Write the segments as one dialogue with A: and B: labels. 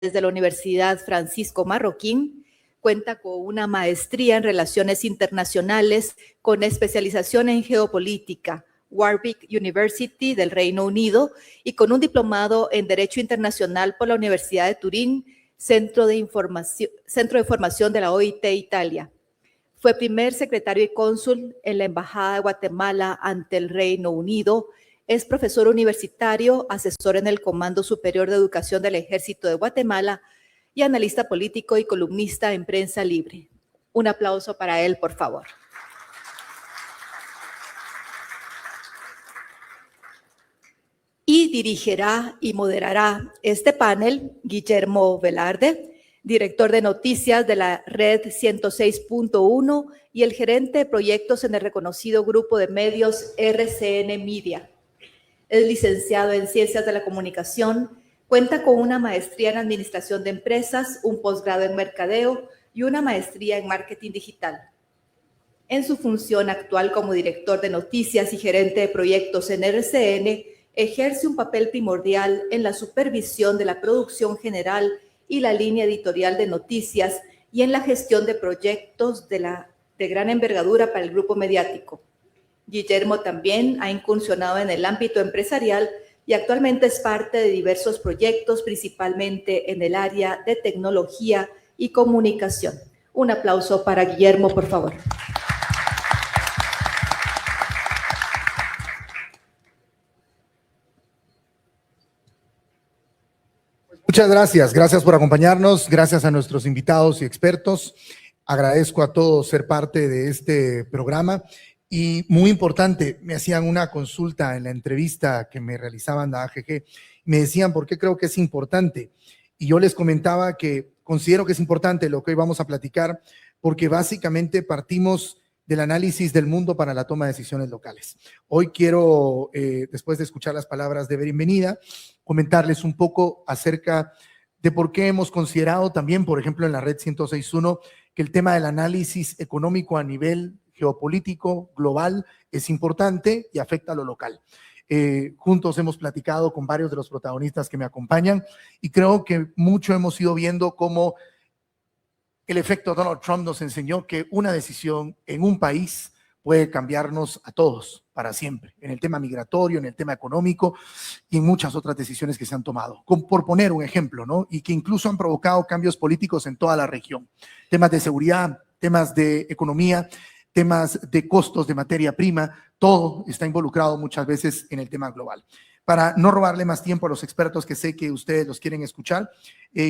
A: desde la Universidad Francisco Marroquín. Cuenta con una maestría en Relaciones Internacionales con especialización en Geopolítica, Warwick University del Reino Unido, y con un diplomado en Derecho Internacional por la Universidad de Turín, Centro de Formación de la OIT Italia. Fue primer secretario y cónsul en la Embajada de Guatemala ante el Reino Unido. Es profesor universitario, asesor en el Comando Superior de Educación del Ejército de Guatemala y analista político y columnista en Prensa Libre. Un aplauso para él, por favor. Y dirigirá y moderará este panel Guillermo Velarde, director de noticias de la Red 106.1 y el gerente de proyectos en el reconocido grupo de medios RCN Media. Es licenciado en Ciencias de la Comunicación, cuenta con una maestría en Administración de Empresas, un posgrado en Mercadeo y una maestría en Marketing Digital. En su función actual como director de noticias y gerente de proyectos en RCN, ejerce un papel primordial en la supervisión de la producción general y la línea editorial de noticias y en la gestión de proyectos de gran envergadura para el grupo mediático. Guillermo también ha incursionado en el ámbito empresarial y actualmente es parte de diversos proyectos, principalmente en el área de tecnología y comunicación. Un aplauso para Guillermo, por favor.
B: Muchas gracias. Gracias por acompañarnos. Gracias a nuestros invitados y expertos. Agradezco a todos ser parte de este programa. Y muy importante, me hacían una consulta en la entrevista que me realizaban la AGG, me decían por qué creo que es importante. Y yo les comentaba que considero que es importante lo que hoy vamos a platicar, porque básicamente partimos del análisis del mundo para la toma de decisiones locales. Hoy quiero, después de escuchar las palabras de bienvenida, comentarles un poco acerca de por qué hemos considerado también, por ejemplo, en la Red 106.1, que el tema del análisis económico a nivel geopolítico global es importante y afecta a lo local. Juntos hemos platicado con varios de los protagonistas que me acompañan y creo que mucho hemos ido viendo cómo el efecto Donald Trump nos enseñó que una decisión en un país puede cambiarnos a todos para siempre, en el tema migratorio, en el tema económico y en muchas otras decisiones que se han tomado. Por poner un ejemplo, ¿no? Y que incluso han provocado cambios políticos en toda la región. Temas de seguridad, temas de economía, temas de costos de materia prima, todo está involucrado muchas veces en el tema global. Para no robarle más tiempo a los expertos que sé que ustedes los quieren escuchar,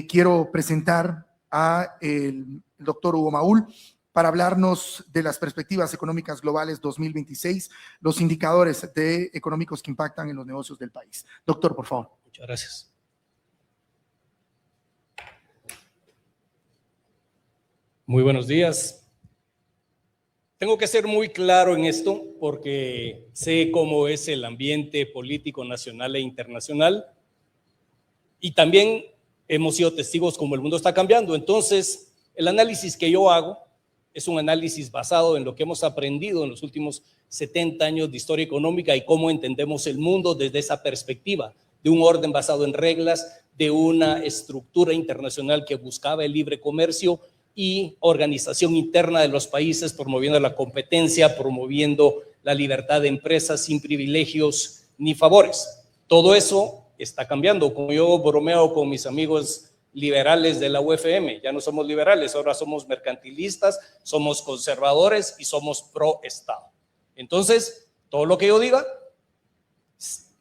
B: quiero presentar a el doctor Hugo Maúl para hablarnos de las perspectivas económicas globales 2026, los indicadores económicos que impactan en los negocios del país. Doctor, por favor.
C: Muchas gracias. Muy buenos días. Tengo que ser muy claro en esto porque sé cómo es el ambiente político nacional e internacional y también hemos sido testigos cómo el mundo está cambiando. Entonces, el análisis que yo hago es un análisis basado en lo que hemos aprendido en los últimos 70 años de historia económica y cómo entendemos el mundo desde esa perspectiva, de un orden basado en reglas, de una estructura internacional que buscaba el libre comercio y organización interna de los países, promoviendo la competencia, promoviendo la libertad de empresas sin privilegios ni favores. Todo eso está cambiando. Como yo bromeo con mis amigos liberales de la UFM, ya no somos liberales, ahora somos mercantilistas, somos conservadores y somos pro Estado. Entonces, todo lo que yo diga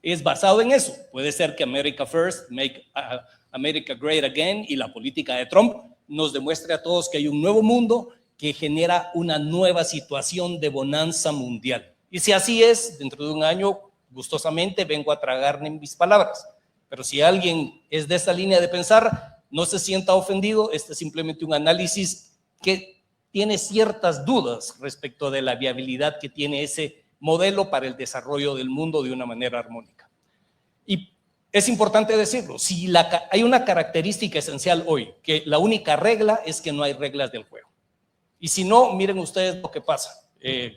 C: es basado en eso. Puede ser que America First, Make America Great Again y la política de Trump nos demuestre a todos que hay un nuevo mundo que genera una nueva situación de bonanza mundial. Y si así es, dentro de un año, gustosamente vengo a tragarme mis palabras. Pero si alguien es de esa línea de pensar, no se sienta ofendido. Este es simplemente un análisis que tiene ciertas dudas respecto de la viabilidad que tiene ese modelo para el desarrollo del mundo de una manera armónica. Y es importante decirlo, si hay una característica esencial hoy, que la única regla es que no hay reglas del juego. Y si no, miren ustedes lo que pasa.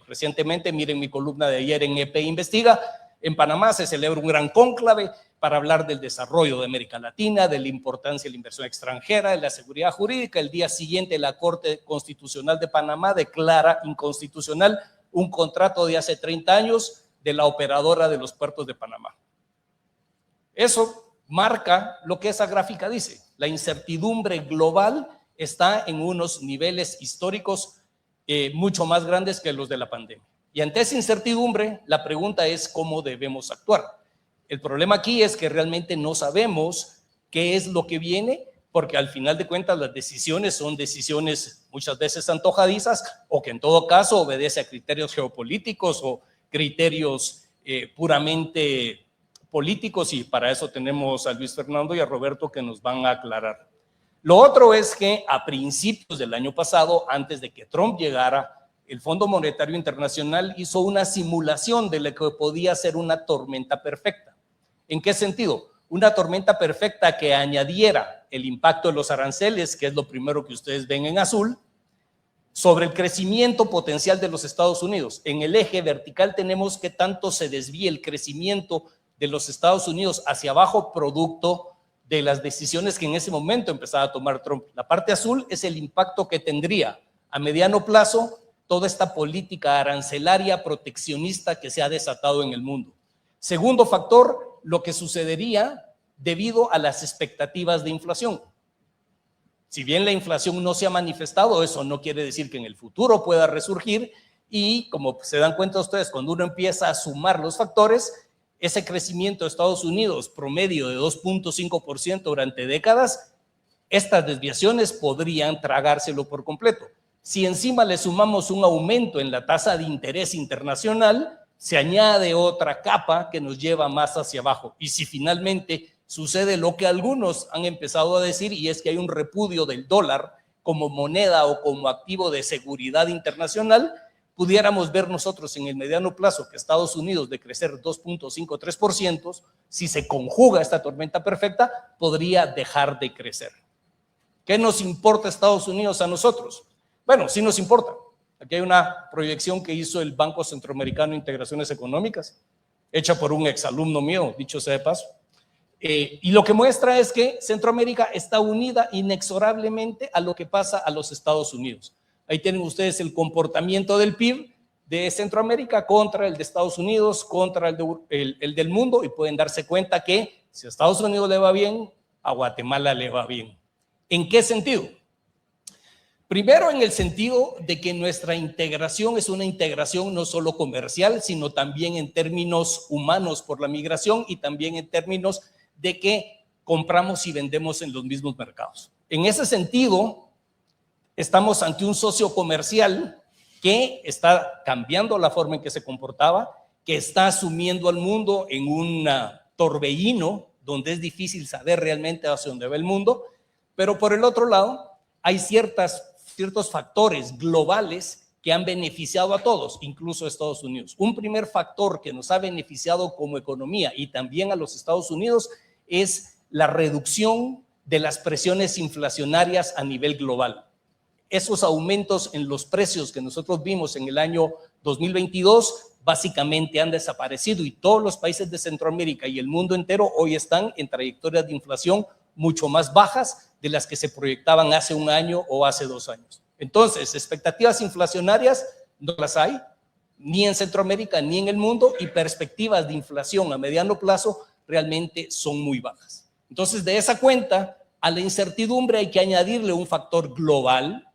C: Recientemente, miren mi columna de ayer en EP Investiga, en Panamá se celebra un gran cónclave para hablar del desarrollo de América Latina, de la importancia de la inversión extranjera, de la seguridad jurídica. El día siguiente, la Corte Constitucional de Panamá declara inconstitucional un contrato de hace 30 años de la operadora de los puertos de Panamá. Eso marca lo que esa gráfica dice. La incertidumbre global está en unos niveles históricos mucho más grandes que los de la pandemia. Y ante esa incertidumbre, la pregunta es cómo debemos actuar. El problema aquí es que realmente no sabemos qué es lo que viene, porque al final de cuentas las decisiones son decisiones muchas veces antojadizas o que en todo caso obedece a criterios geopolíticos o criterios puramente políticos, y para eso tenemos a Luis Fernando y a Roberto que nos van a aclarar. Lo otro es que a principios del año pasado, antes de que Trump llegara, el Fondo Monetario Internacional hizo una simulación de lo que podía ser una tormenta perfecta. ¿En qué sentido? Una tormenta perfecta que añadiera el impacto de los aranceles, que es lo primero que ustedes ven en azul, sobre el crecimiento potencial de los Estados Unidos. En el eje vertical tenemos qué tanto se desvía el crecimiento de los Estados Unidos hacia abajo, producto de las decisiones que en ese momento empezaba a tomar Trump. La parte azul es el impacto que tendría a mediano plazo toda esta política arancelaria proteccionista que se ha desatado en el mundo. Segundo factor, lo que sucedería debido a las expectativas de inflación. Si bien la inflación no se ha manifestado, eso no quiere decir que en el futuro pueda resurgir, y como se dan cuenta ustedes, cuando uno empieza a sumar los factores, ese crecimiento de Estados Unidos promedio de 2.5% durante décadas, estas desviaciones podrían tragárselo por completo. Si encima le sumamos un aumento en la tasa de interés internacional, se añade otra capa que nos lleva más hacia abajo. Y si finalmente sucede lo que algunos han empezado a decir, y es que hay un repudio del dólar como moneda o como activo de seguridad internacional, pudiéramos ver nosotros en el mediano plazo que Estados Unidos de crecer 2.53%, si se conjuga esta tormenta perfecta, podría dejar de crecer. ¿Qué nos importa Estados Unidos a nosotros? Bueno, sí nos importa. Aquí hay una proyección que hizo el Banco Centroamericano de Integraciones Económicas, hecha por un exalumno mío, dicho sea de paso. Y lo que muestra es que Centroamérica está unida inexorablemente a lo que pasa a los Estados Unidos. Ahí tienen ustedes el comportamiento del PIB de Centroamérica contra el de Estados Unidos, contra el del mundo, y pueden darse cuenta que si a Estados Unidos le va bien, a Guatemala le va bien. ¿En qué sentido? Primero, en el sentido de que nuestra integración es una integración no solo comercial, sino también en términos humanos por la migración y también en términos de que compramos y vendemos en los mismos mercados. En ese sentido, estamos ante un socio comercial que está cambiando la forma en que se comportaba, que está asumiendo al mundo en un torbellino donde es difícil saber realmente hacia dónde va el mundo, pero por el otro lado hay ciertos factores globales que han beneficiado a todos, incluso a Estados Unidos. Un primer factor que nos ha beneficiado como economía y también a los Estados Unidos es la reducción de las presiones inflacionarias a nivel global. Esos aumentos en los precios que nosotros vimos en el año 2022 básicamente han desaparecido, y todos los países de Centroamérica y el mundo entero hoy están en trayectorias de inflación mucho más bajas de las que se proyectaban hace un año o hace 2 años. Entonces, expectativas inflacionarias no las hay, ni en Centroamérica ni en el mundo, y perspectivas de inflación a mediano plazo realmente son muy bajas. Entonces, de esa cuenta, a la incertidumbre hay que añadirle un factor global.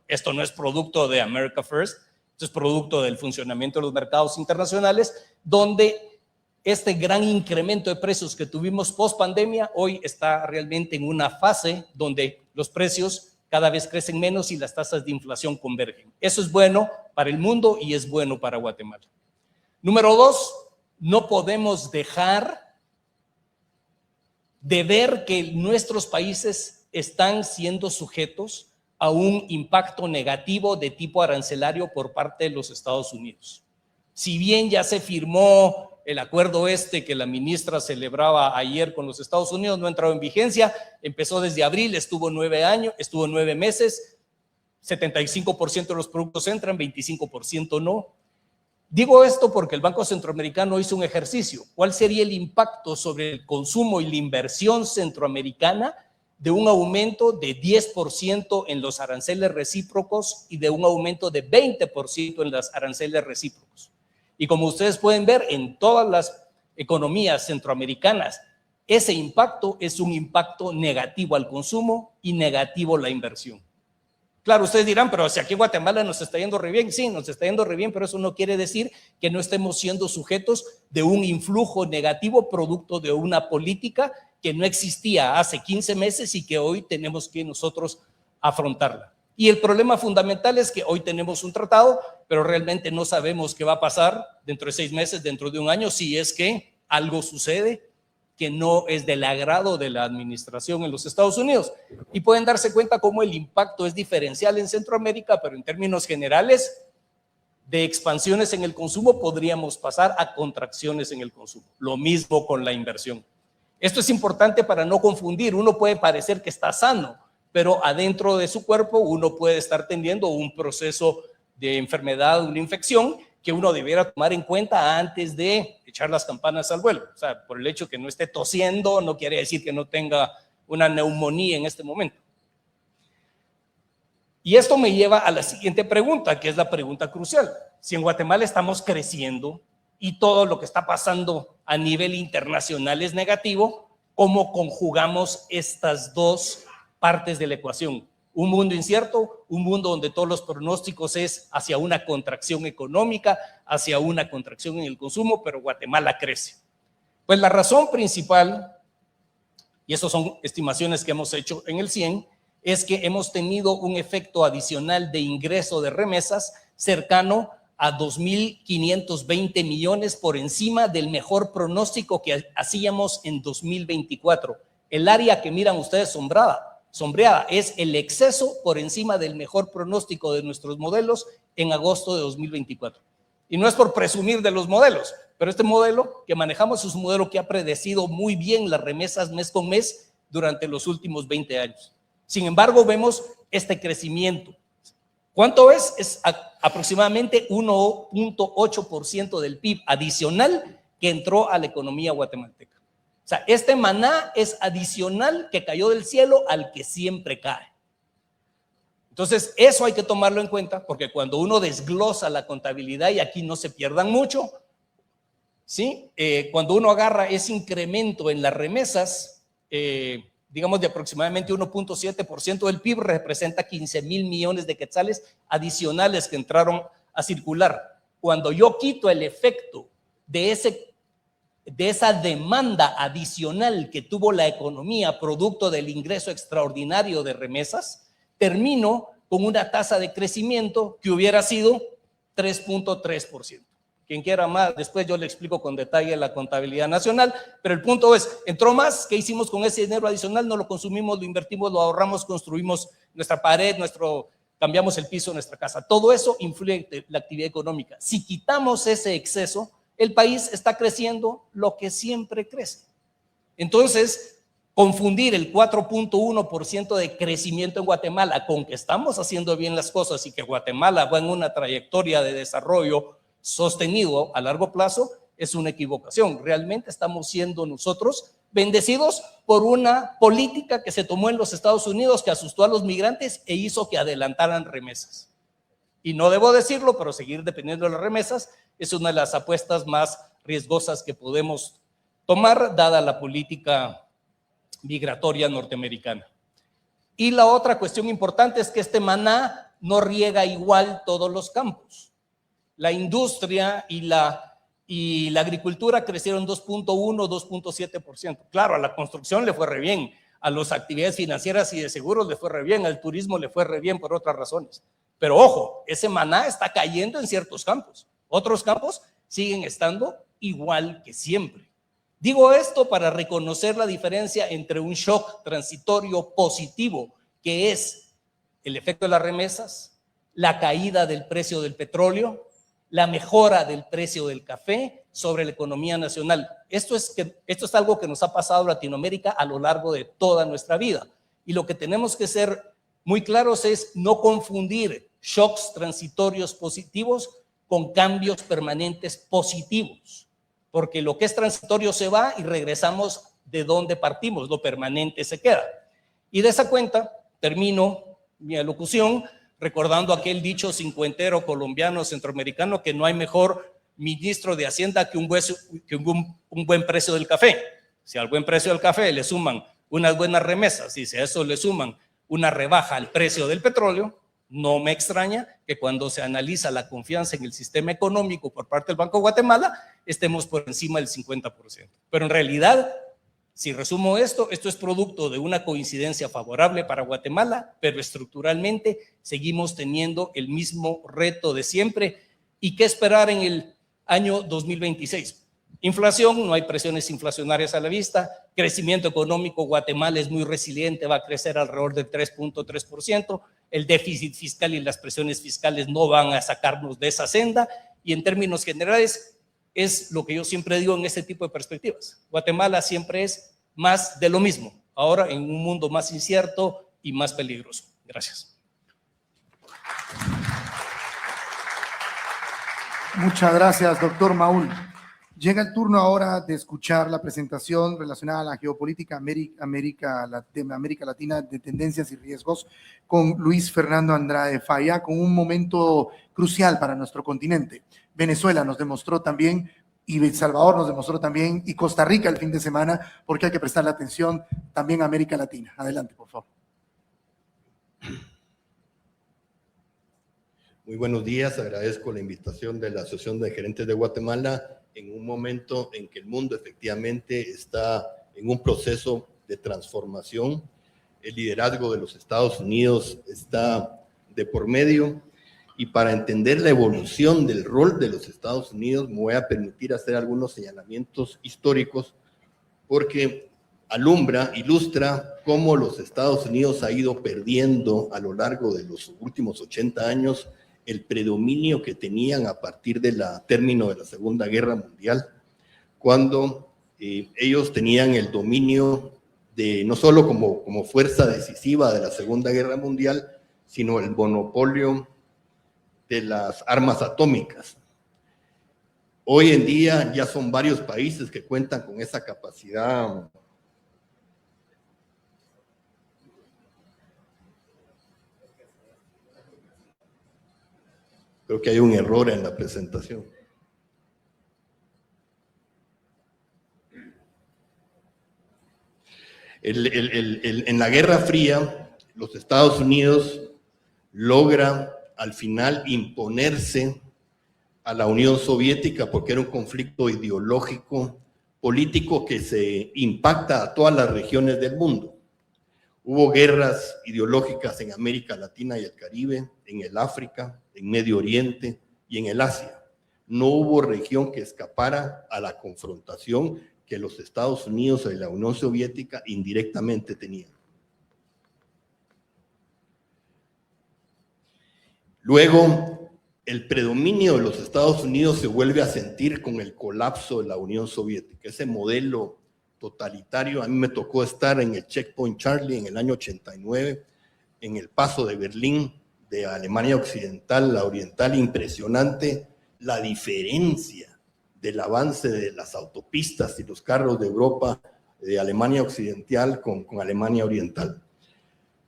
C: Esto no es producto de America First, esto es producto del funcionamiento de los mercados internacionales, donde este gran incremento de precios que tuvimos post pandemia hoy está realmente en una fase donde los precios cada vez crecen menos y las tasas de inflación convergen. Eso es bueno para el mundo y es bueno para Guatemala. Número 2, no podemos dejar de ver que nuestros países están siendo sujetos a un impacto negativo de tipo arancelario por parte de los Estados Unidos. Si bien ya se firmó el acuerdo que la ministra celebraba ayer con los Estados Unidos, no ha entrado en vigencia, empezó desde abril, estuvo 9 meses, 75% de los productos entran, 25% no. Digo esto porque el Banco Centroamericano hizo un ejercicio. ¿Cuál sería el impacto sobre el consumo y la inversión centroamericana de un aumento de 10% en los aranceles recíprocos y de un aumento de 20% en los aranceles recíprocos? Y como ustedes pueden ver, en todas las economías centroamericanas, ese impacto es un impacto negativo al consumo y negativo a la inversión. Claro, ustedes dirán, pero si aquí en Guatemala nos está yendo re bien, sí, nos está yendo re bien, pero eso no quiere decir que no estemos siendo sujetos de un influjo negativo producto de una política que no existía hace 15 meses y que hoy tenemos que nosotros afrontarla. Y el problema fundamental es que hoy tenemos un tratado, pero realmente no sabemos qué va a pasar dentro de 6 meses, dentro de un año, si es que algo sucede que no es del agrado de la administración en los Estados Unidos. Y pueden darse cuenta cómo el impacto es diferencial en Centroamérica, pero en términos generales, de expansiones en el consumo podríamos pasar a contracciones en el consumo. Lo mismo con la inversión. Esto es importante para no confundir. Uno puede parecer que está sano, pero adentro de su cuerpo uno puede estar teniendo un proceso de enfermedad, una infección, que uno debiera tomar en cuenta antes de echar las campanas al vuelo. O sea, por el hecho que no esté tosiendo, no quiere decir que no tenga una neumonía en este momento. Y esto me lleva a la siguiente pregunta, que es la pregunta crucial. Si en Guatemala estamos creciendo y todo lo que está pasando a nivel internacional es negativo, ¿cómo conjugamos estas dos partes de la ecuación? Un mundo incierto, un mundo donde todos los pronósticos es hacia una contracción económica, hacia una contracción en el consumo, pero Guatemala crece. Pues la razón principal, y estas son estimaciones que hemos hecho en el CIEN, es que hemos tenido un efecto adicional de ingreso de remesas cercano a 2.520 millones por encima del mejor pronóstico que hacíamos en 2024. El área que miran ustedes sombreada es el exceso por encima del mejor pronóstico de nuestros modelos en agosto de 2024. Y no es por presumir de los modelos, pero este modelo que manejamos es un modelo que ha predecido muy bien las remesas mes con mes durante los últimos 20 años. Sin embargo, vemos este crecimiento. ¿Cuánto es? Es aproximadamente 1.8% del PIB adicional que entró a la economía guatemalteca. O sea, este maná es adicional que cayó del cielo al que siempre cae. Entonces, eso hay que tomarlo en cuenta porque cuando uno desglosa la contabilidad, y aquí no se pierdan mucho, ¿sí? Cuando uno agarra ese incremento en las remesas, digamos de aproximadamente 1.7% del PIB, representa 15,000 millones de quetzales adicionales que entraron a circular. Cuando yo quito el efecto de esa demanda adicional que tuvo la economía producto del ingreso extraordinario de remesas, termino con una tasa de crecimiento que hubiera sido 3.3%. Quien quiera más, después yo le explico con detalle la contabilidad nacional, pero el punto es, entró más, ¿qué hicimos con ese dinero adicional? No lo consumimos, lo invertimos, lo ahorramos, construimos nuestra pared, cambiamos el piso de nuestra casa. Todo eso influye en la actividad económica. Si quitamos ese exceso, el país está creciendo lo que siempre crece. Entonces, confundir el 4.1% de crecimiento en Guatemala con que estamos haciendo bien las cosas y que Guatemala va en una trayectoria de desarrollo sostenido a largo plazo es una equivocación. Realmente estamos siendo nosotros bendecidos por una política que se tomó en los Estados Unidos que asustó a los migrantes e hizo que adelantaran remesas. Y no debo decirlo, pero seguir dependiendo de las remesas es una de las apuestas más riesgosas que podemos tomar dada la política migratoria norteamericana. Y la otra cuestión importante es que este maná no riega igual todos los campos. La industria y la agricultura crecieron 2.1, 2.7%. Claro, a la construcción le fue re bien, a las actividades financieras y de seguros le fue re bien, al turismo le fue re bien por otras razones. Pero ojo, ese maná está cayendo en ciertos campos. Otros campos siguen estando igual que siempre. Digo esto para reconocer la diferencia entre un shock transitorio positivo, que es el efecto de las remesas, la caída del precio del petróleo, la mejora del precio del café sobre la economía nacional. Esto es algo que nos ha pasado a Latinoamérica a lo largo de toda nuestra vida. Y lo que tenemos que ser muy claros es no confundir shocks transitorios positivos con cambios permanentes positivos, porque lo que es transitorio se va y regresamos de donde partimos, lo permanente se queda. Y de esa cuenta termino mi alocución recordando aquel dicho cincuentero colombiano centroamericano que no hay mejor ministro de Hacienda que un buen precio del café. Si al buen precio del café le suman unas buenas remesas y si a eso le suman una rebaja al precio del petróleo, no me extraña que cuando se analiza la confianza en el sistema económico por parte del Banco de Guatemala estemos por encima del 50%. Pero en realidad, si resumo esto es producto de una coincidencia favorable para Guatemala, pero estructuralmente seguimos teniendo el mismo reto de siempre. ¿Y qué esperar en el año 2026? Inflación, no hay presiones inflacionarias a la vista. Crecimiento económico, Guatemala es muy resiliente, va a crecer alrededor del 3.3%. El déficit fiscal y las presiones fiscales no van a sacarnos de esa senda. Y en términos generales, es lo que yo siempre digo en este tipo de perspectivas. Guatemala siempre es más de lo mismo, ahora en un mundo más incierto y más peligroso. Gracias.
B: Muchas gracias, doctor Maúl. Llega el turno ahora de escuchar la presentación relacionada a la geopolítica América Latina de tendencias y riesgos con Luis Fernando Andrade Falla, con un momento crucial para nuestro continente. Venezuela nos demostró también, y El Salvador nos demostró también, y Costa Rica el fin de semana, porque hay que prestarle atención también a América Latina. Adelante, por favor.
D: Muy buenos días, agradezco la invitación de la Asociación de Gerentes de Guatemala en un momento en que el mundo efectivamente está en un proceso de transformación. El liderazgo de los Estados Unidos está de por medio y para entender la evolución del rol de los Estados Unidos me voy a permitir hacer algunos señalamientos históricos porque ilustra cómo los Estados Unidos ha ido perdiendo a lo largo de los últimos 80 años el predominio que tenían a partir del término de la Segunda Guerra Mundial, cuando ellos tenían el dominio de no solo como fuerza decisiva de la Segunda Guerra Mundial, sino el monopolio de las armas atómicas. Hoy en día ya son varios países que cuentan con esa capacidad. Creo que hay un error en la presentación. En la Guerra Fría, los Estados Unidos logra al final imponerse a la Unión Soviética porque era un conflicto ideológico, político que se impacta a todas las regiones del mundo. Hubo guerras ideológicas en América Latina y el Caribe, en el África, en Medio Oriente y en el Asia. No hubo región que escapara a la confrontación que los Estados Unidos y la Unión Soviética indirectamente tenían. Luego, el predominio de los Estados Unidos se vuelve a sentir con el colapso de la Unión Soviética. Ese modelo totalitario, a mí me tocó estar en el Checkpoint Charlie en el año 89, en el paso de Berlín, de Alemania Occidental a Oriental, impresionante la diferencia del avance de las autopistas y los carros de Europa, de Alemania Occidental con Alemania Oriental.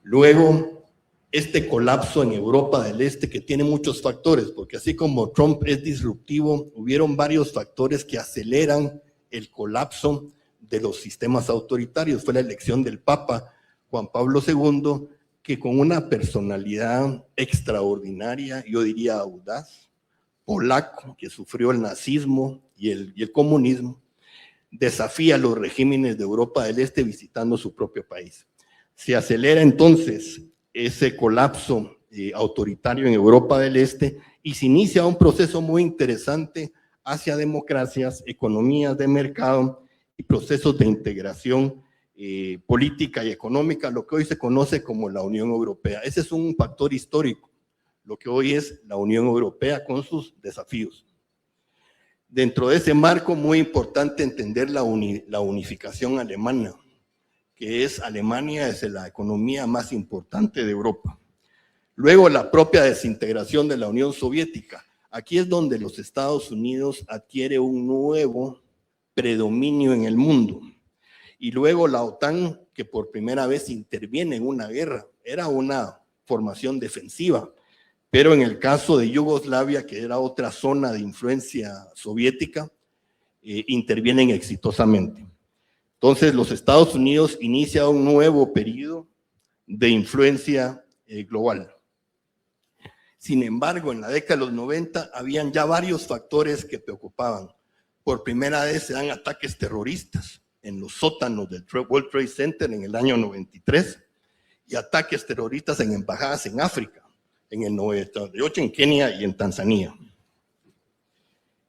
D: Luego, este colapso en Europa del Este que tiene muchos factores, porque así como Trump es disruptivo, hubieron varios factores que aceleran el colapso de los sistemas autoritarios. Fue la elección del Papa Juan Pablo II, que con una personalidad extraordinaria, yo diría audaz, polaco, que sufrió el nazismo y el comunismo, desafía los regímenes de Europa del Este visitando su propio país. Se acelera entonces ese colapso autoritario en Europa del Este y se inicia un proceso muy interesante hacia democracias, economías de mercado y procesos de integración política y económica, lo que hoy se conoce como la Unión Europea. Ese es un factor histórico, lo que hoy es la Unión Europea con sus desafíos. Dentro de ese marco, muy importante entender la unificación alemana, que Alemania es la economía más importante de Europa. Luego, la propia desintegración de la Unión Soviética. Aquí es donde los Estados Unidos adquiere un nuevo predominio en el mundo. Y luego la OTAN, que por primera vez interviene en una guerra, era una formación defensiva, pero en el caso de Yugoslavia, que era otra zona de influencia soviética, intervienen exitosamente. Entonces, los Estados Unidos inicia un nuevo periodo de influencia global. Sin embargo, en la década de los 90 habían ya varios factores que preocupaban. Por primera vez se dan ataques terroristas en los sótanos del World Trade Center en el año 93 y ataques terroristas en embajadas en África, en el 98 en Kenia y en Tanzania.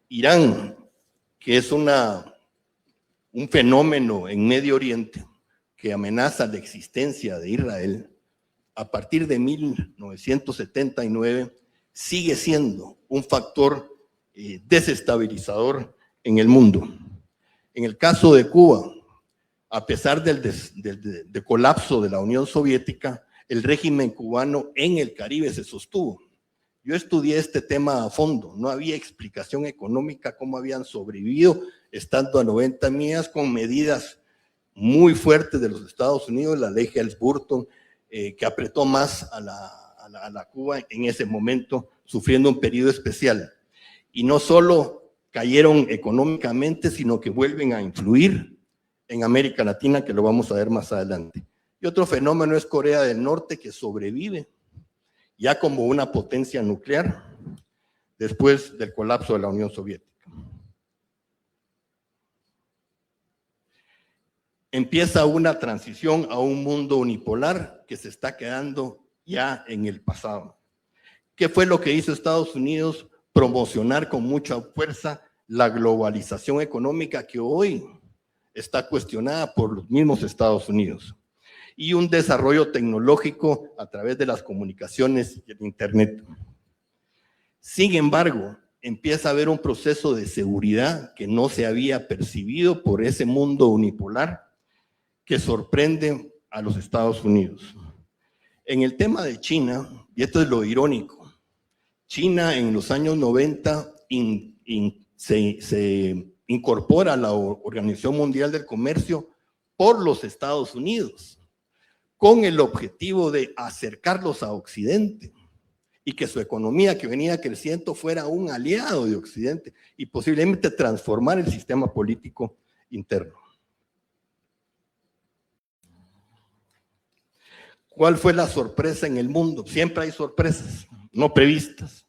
D: Irán, que es un fenómeno en Medio Oriente que amenaza la existencia de Israel, a partir de 1979 sigue siendo un factor desestabilizador en el mundo. En el caso de Cuba, a pesar del colapso de la Unión Soviética, el régimen cubano en el Caribe se sostuvo. Yo estudié este tema a fondo, no había explicación económica cómo habían sobrevivido estando a 90 millas con medidas muy fuertes de los Estados Unidos, la ley Helms-Burton, que apretó más a la Cuba en ese momento, sufriendo un periodo especial. Y no solo cayeron económicamente, sino que vuelven a influir en América Latina, que lo vamos a ver más adelante. Y otro fenómeno es Corea del Norte, que sobrevive ya como una potencia nuclear después del colapso de la Unión Soviética. Empieza una transición a un mundo unipolar que se está quedando ya en el pasado. ¿Qué fue lo que hizo Estados Unidos? Promocionar con mucha fuerza la globalización económica que hoy está cuestionada por los mismos Estados Unidos, y un desarrollo tecnológico a través de las comunicaciones y el Internet. Sin embargo, empieza a haber un proceso de seguridad que no se había percibido por ese mundo unipolar que sorprende a los Estados Unidos. En el tema de China, y esto es lo irónico, China en los años 90 se incorpora a la Organización Mundial del Comercio por los Estados Unidos, con el objetivo de acercarlos a Occidente y que su economía, que venía creciendo, fuera un aliado de Occidente y posiblemente transformar el sistema político interno. ¿Cuál fue la sorpresa en el mundo? Siempre hay sorpresas no previstas.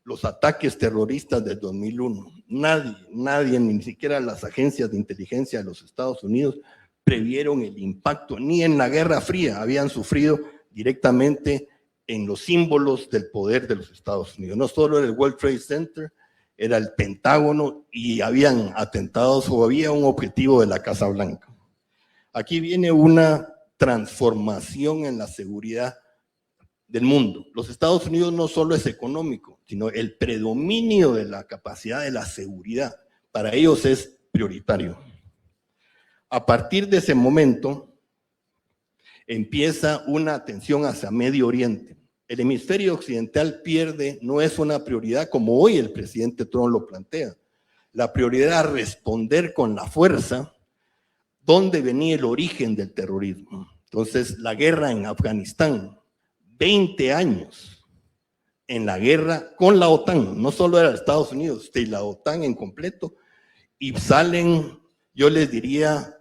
D: Los ataques terroristas del 2001. Nadie, ni siquiera las agencias de inteligencia de los Estados Unidos previeron el impacto, ni en la Guerra Fría habían sufrido directamente en los símbolos del poder de los Estados Unidos. No solo era el World Trade Center, era el Pentágono y habían atentados o había un objetivo de la Casa Blanca. Aquí viene una transformación en la seguridad del mundo. Los Estados Unidos no solo es económico, sino el predominio de la capacidad de la seguridad. Para ellos es prioritario. A partir de ese momento, empieza una atención hacia Medio Oriente. El hemisferio occidental pierde, no es una prioridad como hoy el presidente Trump lo plantea. La prioridad es responder con la fuerza dónde venía el origen del terrorismo. Entonces, la guerra en Afganistán, 20 años en la guerra con la OTAN, no solo era Estados Unidos, de la OTAN en completo, y salen, yo les diría,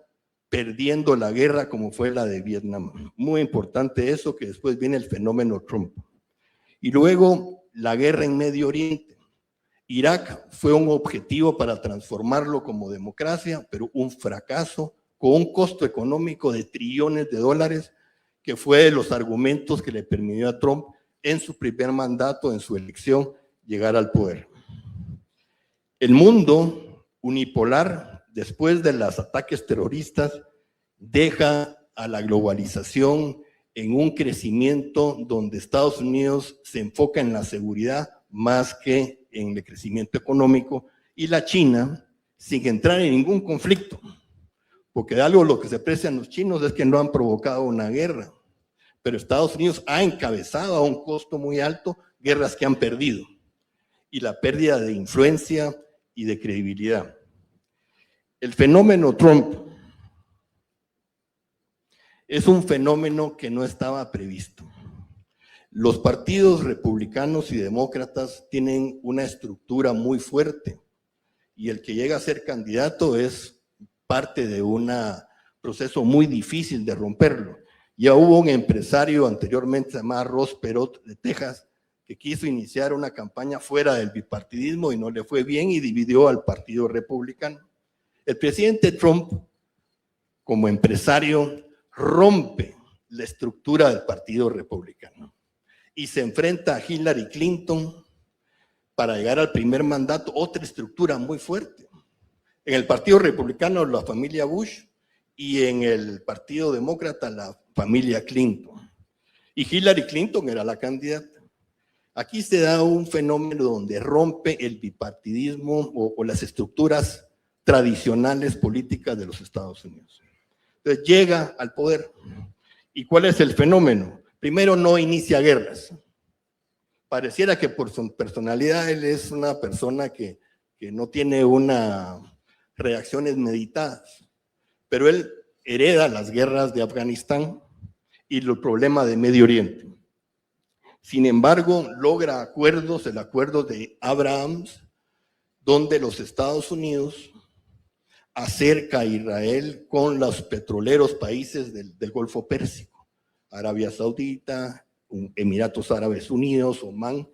D: perdiendo la guerra como fue la de Vietnam. Muy importante eso, que después viene el fenómeno Trump. Y luego la guerra en Medio Oriente. Irak fue un objetivo para transformarlo como democracia, pero un fracaso con un costo económico de trillones de dólares, que fue de los argumentos que le permitió a Trump en su primer mandato, en su elección, llegar al poder. El mundo unipolar, después de los ataques terroristas, deja a la globalización en un crecimiento donde Estados Unidos se enfoca en la seguridad más que en el crecimiento económico, y la China, sin entrar en ningún conflicto, porque de algo lo que se aprecian los chinos es que no han provocado una guerra, pero Estados Unidos ha encabezado a un costo muy alto guerras que han perdido. y la pérdida de influencia y de credibilidad. El fenómeno Trump es un fenómeno que no estaba previsto. Los partidos republicanos y demócratas tienen una estructura muy fuerte y el que llega a ser candidato es parte de un proceso muy difícil de romperlo. Ya hubo un empresario anteriormente llamado Ross Perot de Texas que quiso iniciar una campaña fuera del bipartidismo y no le fue bien y dividió al Partido Republicano. El presidente Trump, como empresario, rompe la estructura del Partido Republicano y se enfrenta a Hillary Clinton para llegar al primer mandato, otra estructura muy fuerte. En el Partido Republicano, la familia Bush, y en el Partido Demócrata, la familia Clinton. Y Hillary Clinton era la candidata. Aquí se da un fenómeno donde rompe el bipartidismo o las estructuras tradicionales políticas de los Estados Unidos. Entonces llega al poder. ¿Y cuál es el fenómeno? Primero, no inicia guerras. Pareciera que por su personalidad él es una persona que no tiene reacciones meditadas, pero él hereda las guerras de Afganistán y el problema de Medio Oriente. Sin embargo, logra acuerdos, el acuerdo de Abraham, donde los Estados Unidos acerca a Israel con los petroleros países del Golfo Pérsico, Arabia Saudita, Emiratos Árabes Unidos, Omán,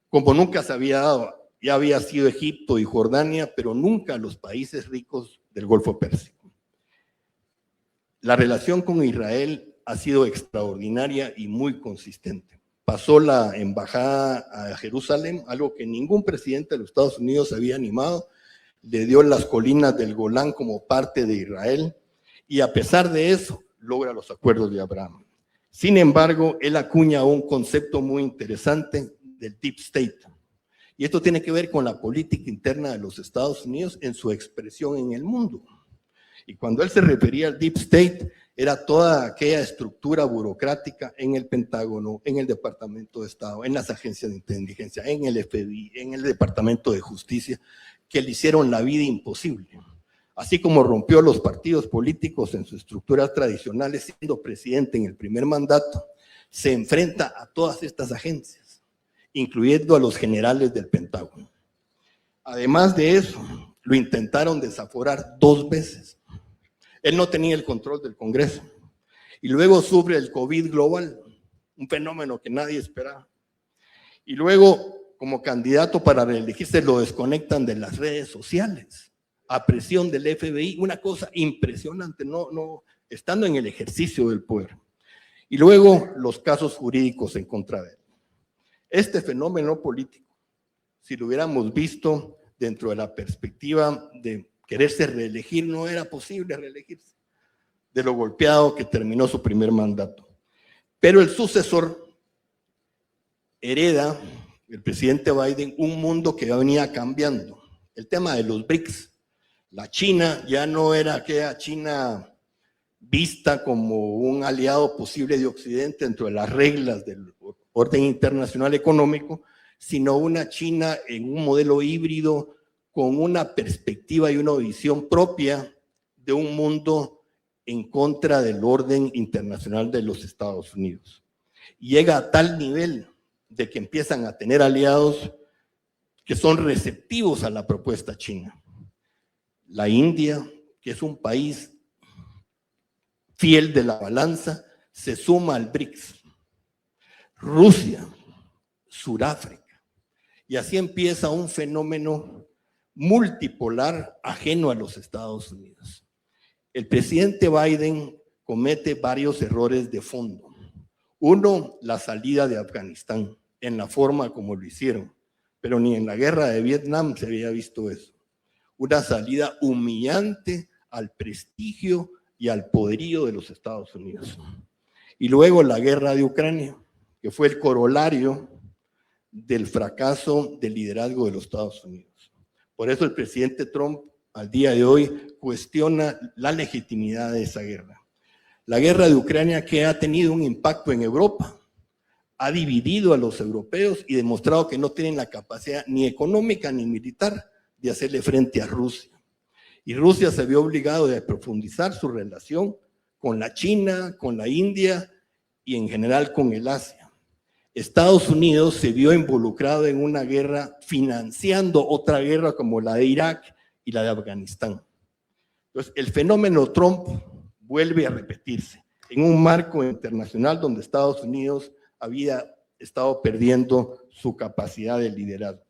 D: como nunca se había dado. Ya había sido Egipto y Jordania, pero nunca los países ricos del Golfo Pérsico. La relación con Israel ha sido extraordinaria y muy consistente. Pasó la embajada a Jerusalén, algo que ningún presidente de los Estados Unidos había animado, le dio las colinas del Golán como parte de Israel, y a pesar de eso, logra los acuerdos de Abraham. Sin embargo, él acuña un concepto muy interesante del Deep State. Y esto tiene que ver con la política interna de los Estados Unidos en su expresión en el mundo. Y cuando él se refería al Deep State, era toda aquella estructura burocrática en el Pentágono, en el Departamento de Estado, en las agencias de inteligencia, en el FBI, en el Departamento de Justicia, que le hicieron la vida imposible. Así como rompió los partidos políticos en sus estructuras tradicionales, siendo presidente en el primer mandato, se enfrenta a todas estas agencias, incluyendo a los generales del Pentágono. Además de eso, lo intentaron desaforar 2 veces. Él no tenía el control del Congreso. Y luego sufre el COVID global, un fenómeno que nadie esperaba. Y luego, como candidato para reelegirse, lo desconectan de las redes sociales, a presión del FBI, una cosa impresionante, no estando en el ejercicio del poder. Y luego los casos jurídicos en contra de él. Este fenómeno político, si lo hubiéramos visto dentro de la perspectiva de quererse reelegir, no era posible reelegirse, de lo golpeado que terminó su primer mandato. Pero el sucesor hereda, el presidente Biden, un mundo que venía cambiando. El tema de los BRICS, la China ya no era aquella China vista como un aliado posible de Occidente dentro de las reglas del orden internacional económico, sino una China en un modelo híbrido con una perspectiva y una visión propia de un mundo en contra del orden internacional de los Estados Unidos. Y llega a tal nivel de que empiezan a tener aliados que son receptivos a la propuesta china. La India, que es un país fiel de la balanza, se suma al BRICS. Rusia, Sudáfrica. Y así empieza un fenómeno multipolar ajeno a los Estados Unidos. El presidente Biden comete varios errores de fondo. Uno, la salida de Afganistán, en la forma como lo hicieron, pero ni en la guerra de Vietnam se había visto eso. Una salida humillante al prestigio y al poderío de los Estados Unidos. Y luego la guerra de Ucrania, que fue el corolario del fracaso del liderazgo de los Estados Unidos. Por eso el presidente Trump al día de hoy cuestiona la legitimidad de esa guerra. La guerra de Ucrania, que ha tenido un impacto en Europa, ha dividido a los europeos y demostrado que no tienen la capacidad ni económica ni militar de hacerle frente a Rusia. Y Rusia se vio obligado a profundizar su relación con la China, con la India y en general con el Asia. Estados Unidos se vio involucrado en una guerra financiando otra guerra como la de Irak y la de Afganistán. Entonces, el fenómeno Trump vuelve a repetirse en un marco internacional donde Estados Unidos había estado perdiendo su capacidad de liderazgo.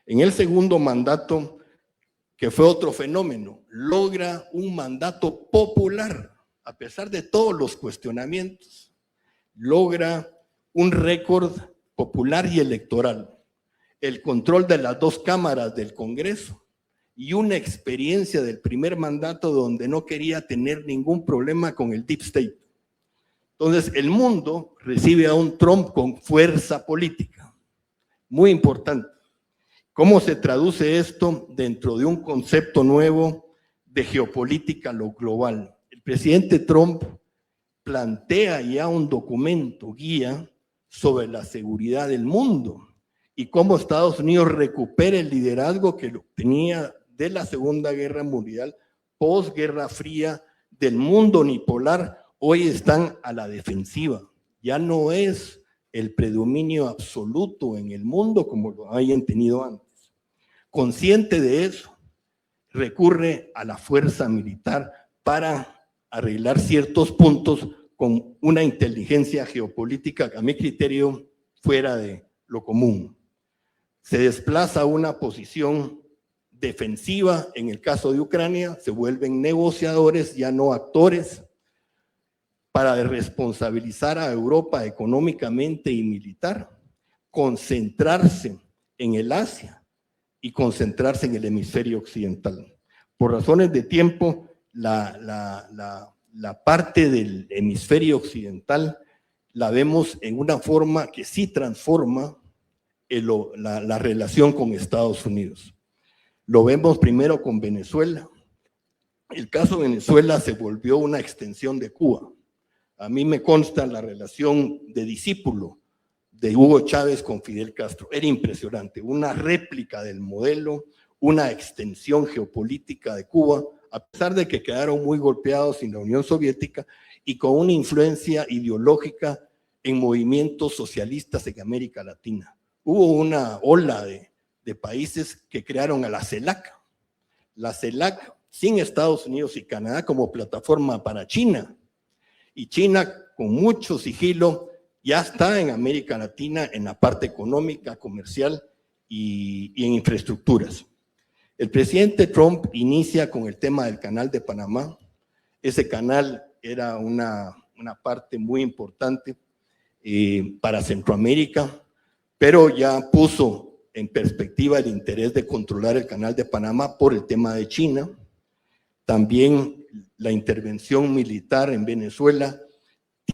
D: En el segundo mandato, que fue otro fenómeno, logra un mandato popular, a pesar de todos los cuestionamientos, logra un récord popular y electoral, el control de las dos cámaras del Congreso y una experiencia del primer mandato donde no quería tener ningún problema con el Deep State. Entonces, el mundo recibe a un Trump con fuerza política, muy importante. ¿Cómo se traduce esto dentro de un concepto nuevo de geopolítica global? El presidente Trump plantea ya un documento guía sobre la seguridad del mundo y cómo Estados Unidos recupera el liderazgo que tenía de la Segunda Guerra Mundial, posguerra fría, del mundo unipolar. Hoy están a la defensiva. Ya no es el predominio absoluto en el mundo como lo hayan tenido antes. Consciente de eso, recurre a la fuerza militar para arreglar ciertos puntos con una inteligencia geopolítica que a mi criterio fuera de lo común. Se desplaza a una posición defensiva en el caso de Ucrania, se vuelven negociadores, ya no actores, para responsabilizar a Europa económicamente y militar, concentrarse en el Asia y concentrarse en el hemisferio occidental. Por razones de tiempo, la parte del hemisferio occidental la vemos en una forma que sí transforma la relación con Estados Unidos. Lo vemos primero con Venezuela. El caso de Venezuela se volvió una extensión de Cuba. A mí me consta la relación de discípulo de Hugo Chávez con Fidel Castro. Era impresionante, una réplica del modelo, una extensión geopolítica de Cuba, a pesar de que quedaron muy golpeados en la Unión Soviética y con una influencia ideológica en movimientos socialistas en América Latina. Hubo una ola de países que crearon a la CELAC. La CELAC sin Estados Unidos y Canadá como plataforma para China. Y China, con mucho sigilo, ya está en América Latina en la parte económica, comercial y en infraestructuras. El presidente Trump inicia con el tema del Canal de Panamá. Ese canal era una parte muy importante para Centroamérica, pero ya puso en perspectiva el interés de controlar el Canal de Panamá por el tema de China. También la intervención militar en Venezuela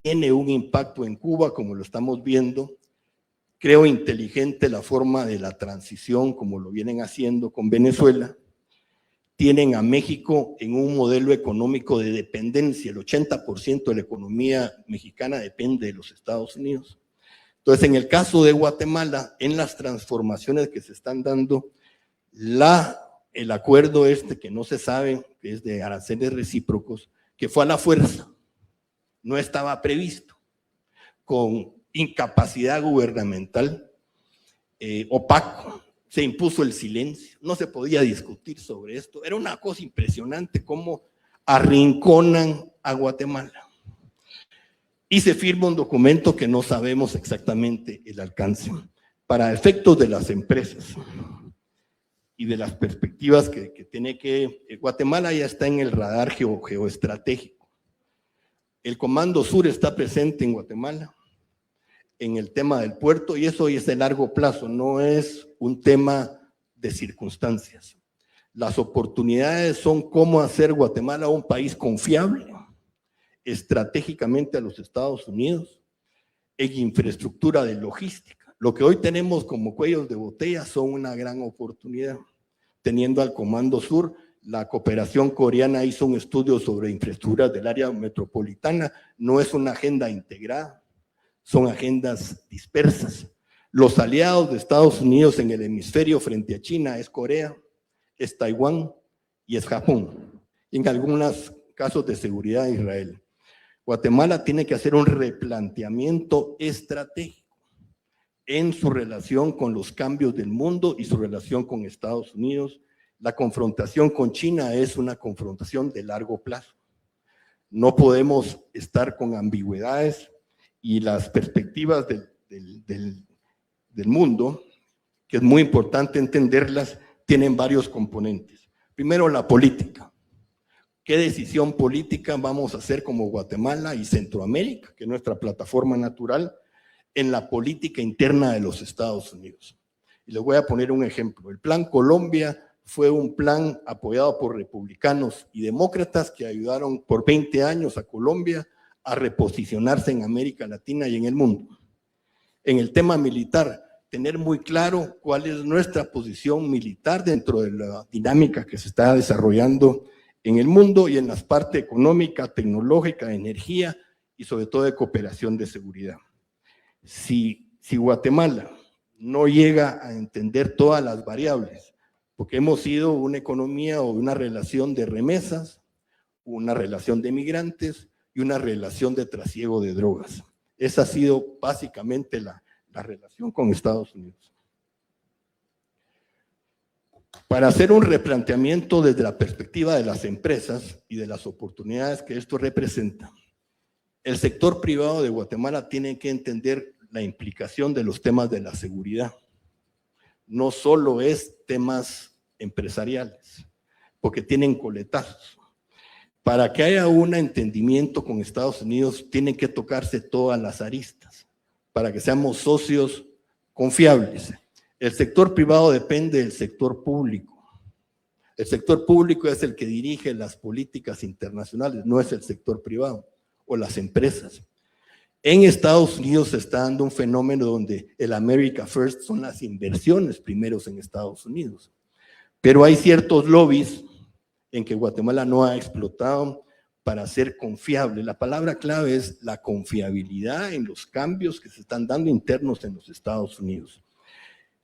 D: tiene un impacto en Cuba, como lo estamos viendo. Creo inteligente la forma de la transición, como lo vienen haciendo con Venezuela. Tienen a México en un modelo económico de dependencia. El 80% de la economía mexicana depende de los Estados Unidos. Entonces, en el caso de Guatemala, en las transformaciones que se están dando, el acuerdo que no se sabe, que es de aranceles recíprocos, que fue a la fuerza, no estaba previsto, con incapacidad gubernamental, opaco, se impuso el silencio, no se podía discutir sobre esto. Era una cosa impresionante cómo arrinconan a Guatemala. Y se firma un documento que no sabemos exactamente el alcance. Para efectos de las empresas y de las perspectivas que tiene Guatemala ya está en el radar geoestratégico. El Comando Sur está presente en Guatemala, en el tema del puerto, y eso es de largo plazo, no es un tema de circunstancias. Las oportunidades son cómo hacer Guatemala un país confiable, estratégicamente a los Estados Unidos, en infraestructura de logística. Lo que hoy tenemos como cuellos de botella son una gran oportunidad. teniendo al Comando Sur. La cooperación coreana hizo un estudio sobre infraestructuras del área metropolitana. No es una agenda integrada, son agendas dispersas. Los aliados de Estados Unidos en el hemisferio frente a China es Corea, es Taiwán y es Japón. Y en algunos casos de seguridad Israel. Guatemala tiene que hacer un replanteamiento estratégico en su relación con los cambios del mundo y su relación con Estados Unidos. La confrontación con China es una confrontación de largo plazo. No podemos estar con ambigüedades y las perspectivas del mundo, que es muy importante entenderlas, tienen varios componentes. Primero, la política. ¿Qué decisión política vamos a hacer como Guatemala y Centroamérica, que es nuestra plataforma natural, en la política interna de los Estados Unidos? Y les voy a poner un ejemplo. El Plan Colombia fue un plan apoyado por republicanos y demócratas que ayudaron por 20 años a Colombia a reposicionarse en América Latina y en el mundo. En el tema militar, tener muy claro cuál es nuestra posición militar dentro de la dinámica que se está desarrollando en el mundo y en las partes económica, tecnológica, de energía y sobre todo de cooperación de seguridad. Si Guatemala no llega a entender todas las variables, porque hemos sido una economía o una relación de remesas, una relación de migrantes y una relación de trasiego de drogas. Esa ha sido básicamente la relación con Estados Unidos. Para hacer un replanteamiento desde la perspectiva de las empresas y de las oportunidades que esto representa, el sector privado de Guatemala tiene que entender la implicación de los temas de la seguridad. No solo es temas empresariales, porque tienen coletazos. Para que haya un entendimiento con Estados Unidos, tienen que tocarse todas las aristas, para que seamos socios confiables. El sector privado depende del sector público. El sector público es el que dirige las políticas internacionales, no es el sector privado o las empresas. En Estados Unidos se está dando un fenómeno donde el America First son las inversiones primeros en Estados Unidos. Pero hay ciertos lobbies en que Guatemala no ha explotado para ser confiable. La palabra clave es la confiabilidad en los cambios que se están dando internos en los Estados Unidos.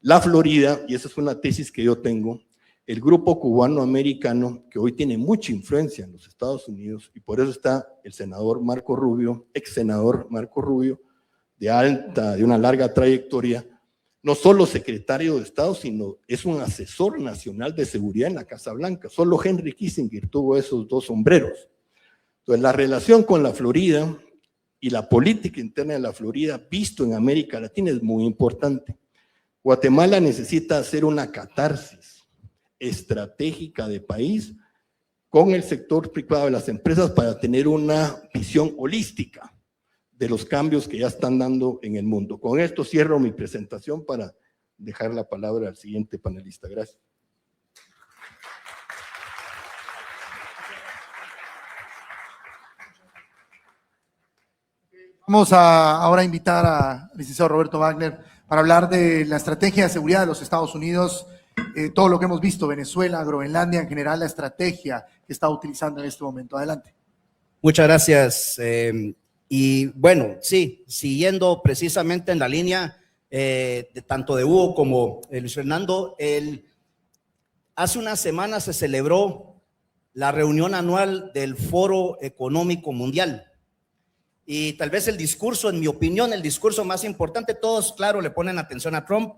D: La Florida, y esa es una tesis que yo tengo, el grupo cubano-americano, que hoy tiene mucha influencia en los Estados Unidos, y por eso está el senador Marco Rubio, ex senador Marco Rubio, de una larga trayectoria, no solo secretario de Estado, sino es un asesor nacional de seguridad en la Casa Blanca. Solo Henry Kissinger tuvo esos dos sombreros. Entonces, la relación con la Florida y la política interna de la Florida, visto en América Latina, es muy importante. Guatemala necesita hacer una catarsis estratégica de país con el sector privado de las empresas para tener una visión holística de los cambios que ya están dando en el mundo. Con esto cierro mi presentación para dejar la palabra al siguiente panelista. Gracias.
B: Vamos a ahora invitar al licenciado Roberto Wagner para hablar de la estrategia de seguridad de los Estados Unidos, todo lo que hemos visto, Venezuela, Groenlandia, en general, la estrategia que está utilizando en este momento. Adelante.
E: Muchas gracias. Y bueno, sí, siguiendo precisamente en la línea tanto de Hugo como Luis Fernando, hace unas semanas se celebró la reunión anual del Foro Económico Mundial. Y tal vez el discurso, en mi opinión, el discurso más importante, todos, claro, le ponen atención a Trump.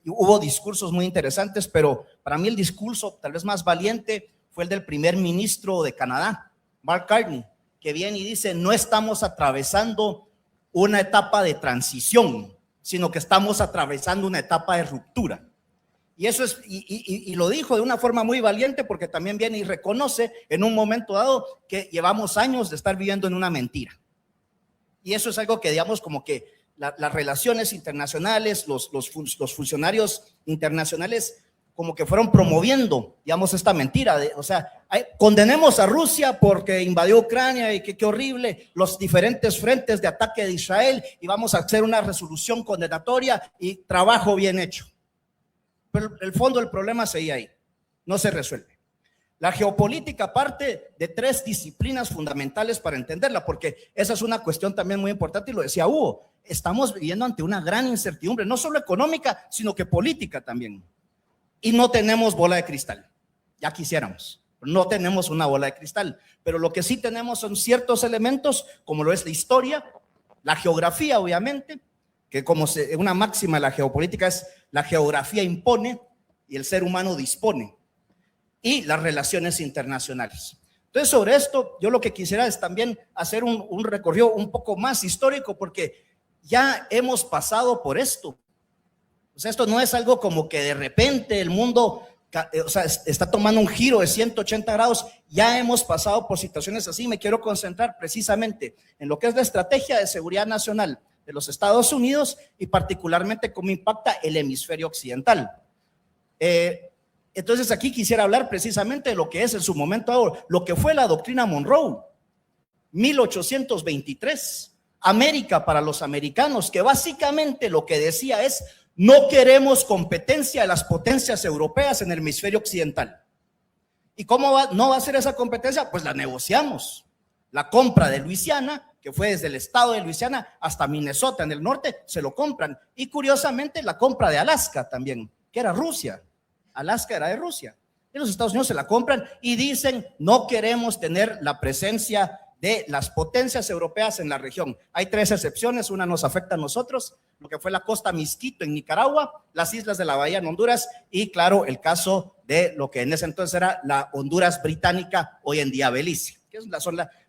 E: Hubo discursos muy interesantes, pero para mí el discurso tal vez más valiente fue el del primer ministro de Canadá, Mark Carney, que viene y dice: no estamos atravesando una etapa de transición, sino que estamos atravesando una etapa de ruptura. Y eso es, y lo dijo de una forma muy valiente, porque también viene y reconoce en un momento dado que llevamos años de estar viviendo en una mentira. Y eso es algo que, digamos, como que las relaciones internacionales, los funcionarios internacionales como que fueron promoviendo, digamos, esta mentira. O sea, condenemos a Rusia porque invadió Ucrania y qué horrible, los diferentes frentes de ataque de Israel, y vamos a hacer una resolución condenatoria y trabajo bien hecho. Pero el fondo del problema seguía ahí. no se resuelve. La geopolítica parte de 3 disciplinas fundamentales para entenderla, porque esa es una cuestión también muy importante y lo decía Hugo, estamos viviendo ante una gran incertidumbre, no solo económica, sino que política también. Y no tenemos bola de cristal, ya quisiéramos, no tenemos una bola de cristal, pero lo que sí tenemos son ciertos elementos, como lo es la historia, la geografía obviamente, que como una máxima de la geopolítica es la geografía impone y el ser humano dispone, y las relaciones internacionales. Entonces, sobre esto, yo lo que quisiera es también hacer un recorrido un poco más histórico, porque ya hemos pasado por esto. O sea, esto no es algo como que de repente el mundo, o sea, está tomando un giro de 180 grados. Ya hemos pasado por situaciones así. Me quiero concentrar precisamente en lo que es la estrategia de seguridad nacional de los Estados Unidos y particularmente cómo impacta el hemisferio occidental. Entonces aquí quisiera hablar precisamente de lo que es en su momento ahora, lo que fue la doctrina Monroe, 1823, América para los americanos, que básicamente lo que decía es: no queremos competencia de las potencias europeas en el hemisferio occidental. ¿Y cómo no va a ser esa competencia? Pues la negociamos. La compra de Luisiana, que fue desde el estado de Luisiana hasta Minnesota en el norte, se lo compran. Y curiosamente la compra de Alaska también, que era Rusia. Alaska era de Rusia. Y los Estados Unidos se la compran y dicen: no queremos tener la presencia de las potencias europeas en la región. Hay 3 excepciones, una nos afecta a nosotros, lo que fue la costa Misquito en Nicaragua, las islas de la Bahía en Honduras y claro, el caso de lo que en ese entonces era la Honduras británica, hoy en día Belice, que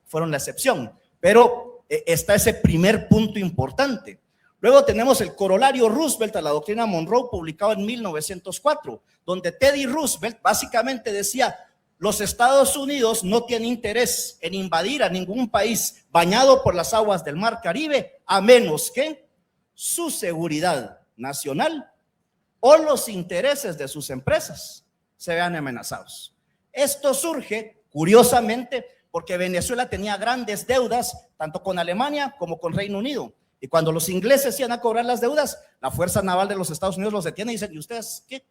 E: fueron la excepción. Pero está ese primer punto importante. Luego tenemos el corolario Roosevelt a la doctrina Monroe, publicado en 1904, donde Teddy Roosevelt básicamente decía: los Estados Unidos no tienen interés en invadir a ningún país bañado por las aguas del Mar Caribe, a menos que su seguridad nacional o los intereses de sus empresas se vean amenazados. Esto surge, curiosamente, porque Venezuela tenía grandes deudas, tanto con Alemania como con Reino Unido. Y cuando los ingleses iban a cobrar las deudas, la Fuerza Naval de los Estados Unidos los detiene y dicen: ¿y ustedes qué?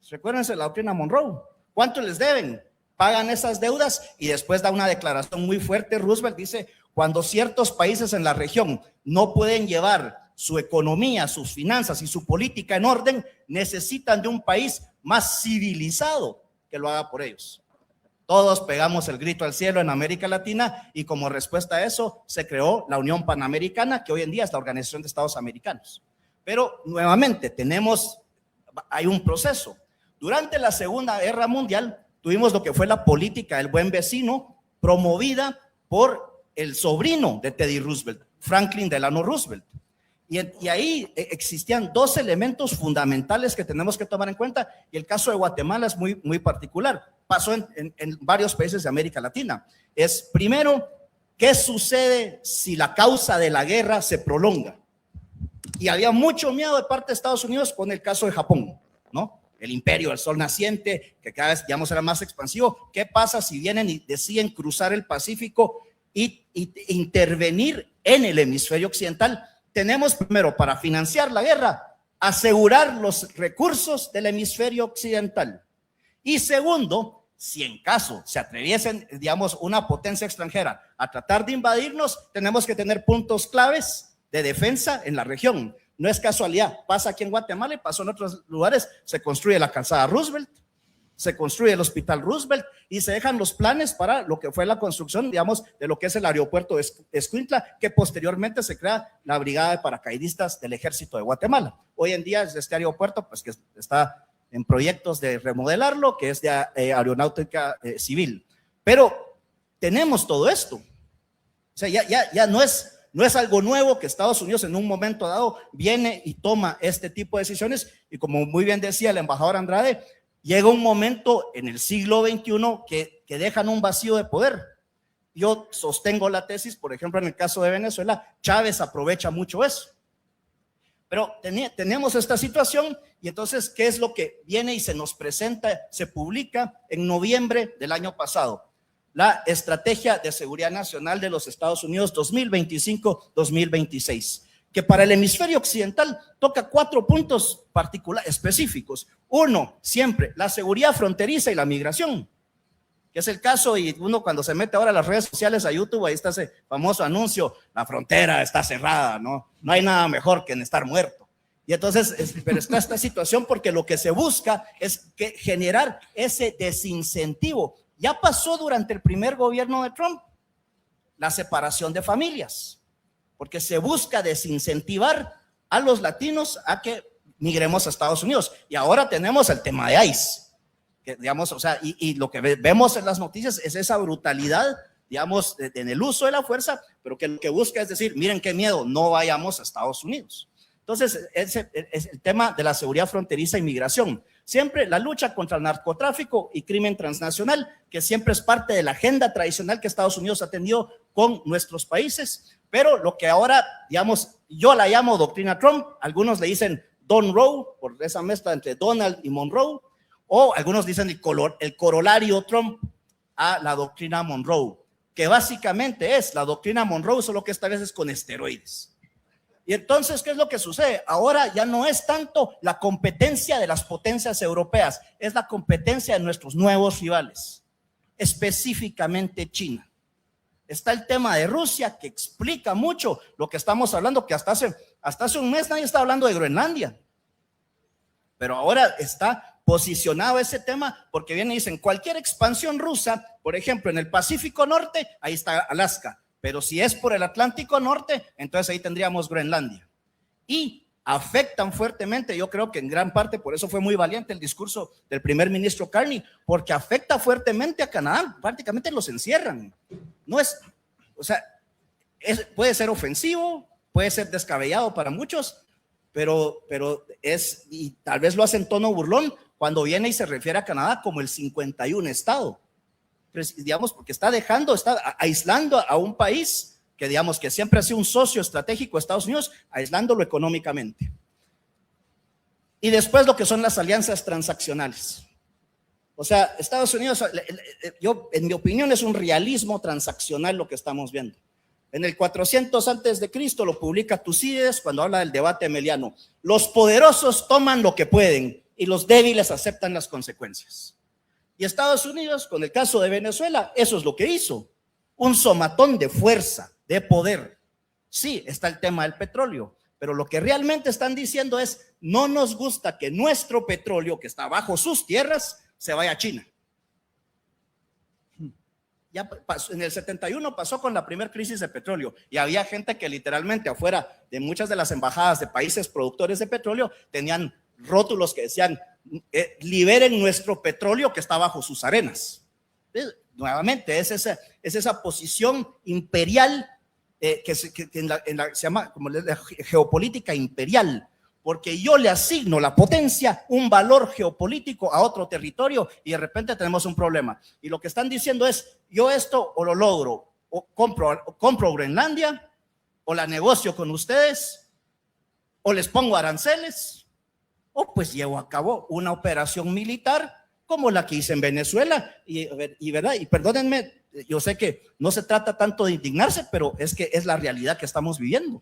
E: Recuérdense la doctrina Monroe. ¿Cuánto les deben? Pagan esas deudas y después da una declaración muy fuerte. Roosevelt dice: cuando ciertos países en la región no pueden llevar su economía, sus finanzas y su política en orden, necesitan de un país más civilizado que lo haga por ellos. Todos pegamos el grito al cielo en América Latina y como respuesta a eso se creó la Unión Panamericana, que hoy en día es la Organización de Estados Americanos. Pero nuevamente hay un proceso. Durante la Segunda Guerra Mundial tuvimos lo que fue la política del buen vecino, promovida por el sobrino de Teddy Roosevelt, Franklin Delano Roosevelt. Y ahí existían 2 elementos fundamentales que tenemos que tomar en cuenta, y el caso de Guatemala es muy, muy particular. Pasó en varios países de América Latina. Es primero, ¿qué sucede si la causa de la guerra se prolonga? Y había mucho miedo de parte de Estados Unidos con el caso de Japón, ¿no? El imperio del sol naciente, que cada vez, digamos, era más expansivo. ¿Qué pasa si vienen y deciden cruzar el Pacífico y intervenir en el hemisferio occidental? Tenemos primero, para financiar la guerra, asegurar los recursos del hemisferio occidental. Y segundo, si en caso se atreviesen, digamos, una potencia extranjera a tratar de invadirnos, tenemos que tener puntos claves de defensa en la región. No es casualidad, pasa aquí en Guatemala y pasó en otros lugares. Se construye la calzada Roosevelt, se construye el hospital Roosevelt y se dejan los planes para lo que fue la construcción, digamos, de lo que es el aeropuerto de Escuintla, que posteriormente se crea la brigada de paracaidistas del Ejército de Guatemala. Hoy en día este aeropuerto, pues que está en proyectos de remodelarlo, que es de aeronáutica civil. Pero tenemos todo esto. O sea, ya no es algo nuevo que Estados Unidos en un momento dado viene y toma este tipo de decisiones. Y como muy bien decía el embajador Andrade, llega un momento en el siglo XXI que dejan un vacío de poder. Yo sostengo la tesis, por ejemplo, en el caso de Venezuela, Chávez aprovecha mucho eso. Pero tenemos esta situación y entonces, ¿qué es lo que viene y se nos presenta? Se publica en noviembre del año pasado. La Estrategia de Seguridad Nacional de los Estados Unidos 2025-2026, que para el hemisferio occidental toca 4 puntos particulares, específicos. Uno, siempre, la seguridad fronteriza y la migración, que es el caso, y uno cuando se mete ahora a las redes sociales, a YouTube, ahí está ese famoso anuncio, la frontera está cerrada, no hay nada mejor que en estar muerto. Y entonces, pero está esta situación porque lo que se busca es generar ese desincentivo. Ya pasó durante el primer gobierno de Trump, la separación de familias, porque se busca desincentivar a los latinos a que migremos a Estados Unidos. Y ahora tenemos el tema de ICE, que, digamos, o sea, y lo que vemos en las noticias es esa brutalidad, digamos, en el uso de la fuerza, pero que lo que busca es decir, miren qué miedo, no vayamos a Estados Unidos. Entonces, ese es el tema de la seguridad fronteriza y migración. Siempre la lucha contra el narcotráfico y crimen transnacional, que siempre es parte de la agenda tradicional que Estados Unidos ha tenido con nuestros países, pero lo que ahora, digamos, yo la llamo doctrina Trump, algunos le dicen Don Roe, por esa mezcla entre Donald y Monroe, o algunos dicen el corolario Trump a la doctrina Monroe, que básicamente es la doctrina Monroe, solo que esta vez es con esteroides. Y entonces, ¿qué es lo que sucede? Ahora ya no es tanto la competencia de las potencias europeas, es la competencia de nuestros nuevos rivales, específicamente China. Está el tema de Rusia, que explica mucho lo que estamos hablando, que hasta hace un mes nadie estaba hablando de Groenlandia, pero ahora está posicionado ese tema porque viene y dicen cualquier expansión rusa, por ejemplo en el Pacífico Norte, ahí está Alaska, pero si es por el Atlántico Norte, entonces ahí tendríamos Groenlandia. Y afectan fuertemente, yo creo que en gran parte, por eso fue muy valiente el discurso del primer ministro Carney, porque afecta fuertemente a Canadá, prácticamente los encierran. No es, o sea, puede ser ofensivo, puede ser descabellado para muchos, pero es, y tal vez lo hace en tono burlón, cuando viene y se refiere a Canadá como el 51 estado, digamos, porque está aislando a un país que digamos que siempre ha sido un socio estratégico de Estados Unidos, aislándolo económicamente. Y después lo que son las alianzas transaccionales. O sea, Estados Unidos, en mi opinión, es un realismo transaccional lo que estamos viendo. En el 400 antes de Cristo lo publica Tucídides cuando habla del debate meliano. Los poderosos toman lo que pueden y los débiles aceptan las consecuencias. Y Estados Unidos, con el caso de Venezuela, eso es lo que hizo. Un somatón de fuerza, de poder. Sí, está el tema del petróleo, pero lo que realmente están diciendo es, no nos gusta que nuestro petróleo, que está bajo sus tierras, se vaya a China. Ya pasó, en el 71 pasó con la primera crisis de petróleo y había gente que literalmente afuera de muchas de las embajadas de países productores de petróleo tenían rótulos que decían liberen nuestro petróleo que está bajo sus arenas. Nuevamente es esa posición imperial que se llama como la geopolítica imperial, porque yo le asigno la potencia, un valor geopolítico a otro territorio y de repente tenemos un problema. Y lo que están diciendo es, yo esto o lo logro, o compro Groenlandia, o la negocio con ustedes, o les pongo aranceles, o pues llevo a cabo una operación militar como la que hice en Venezuela. Y verdad, y perdónenme, yo sé que no se trata tanto de indignarse, pero es que es la realidad que estamos viviendo.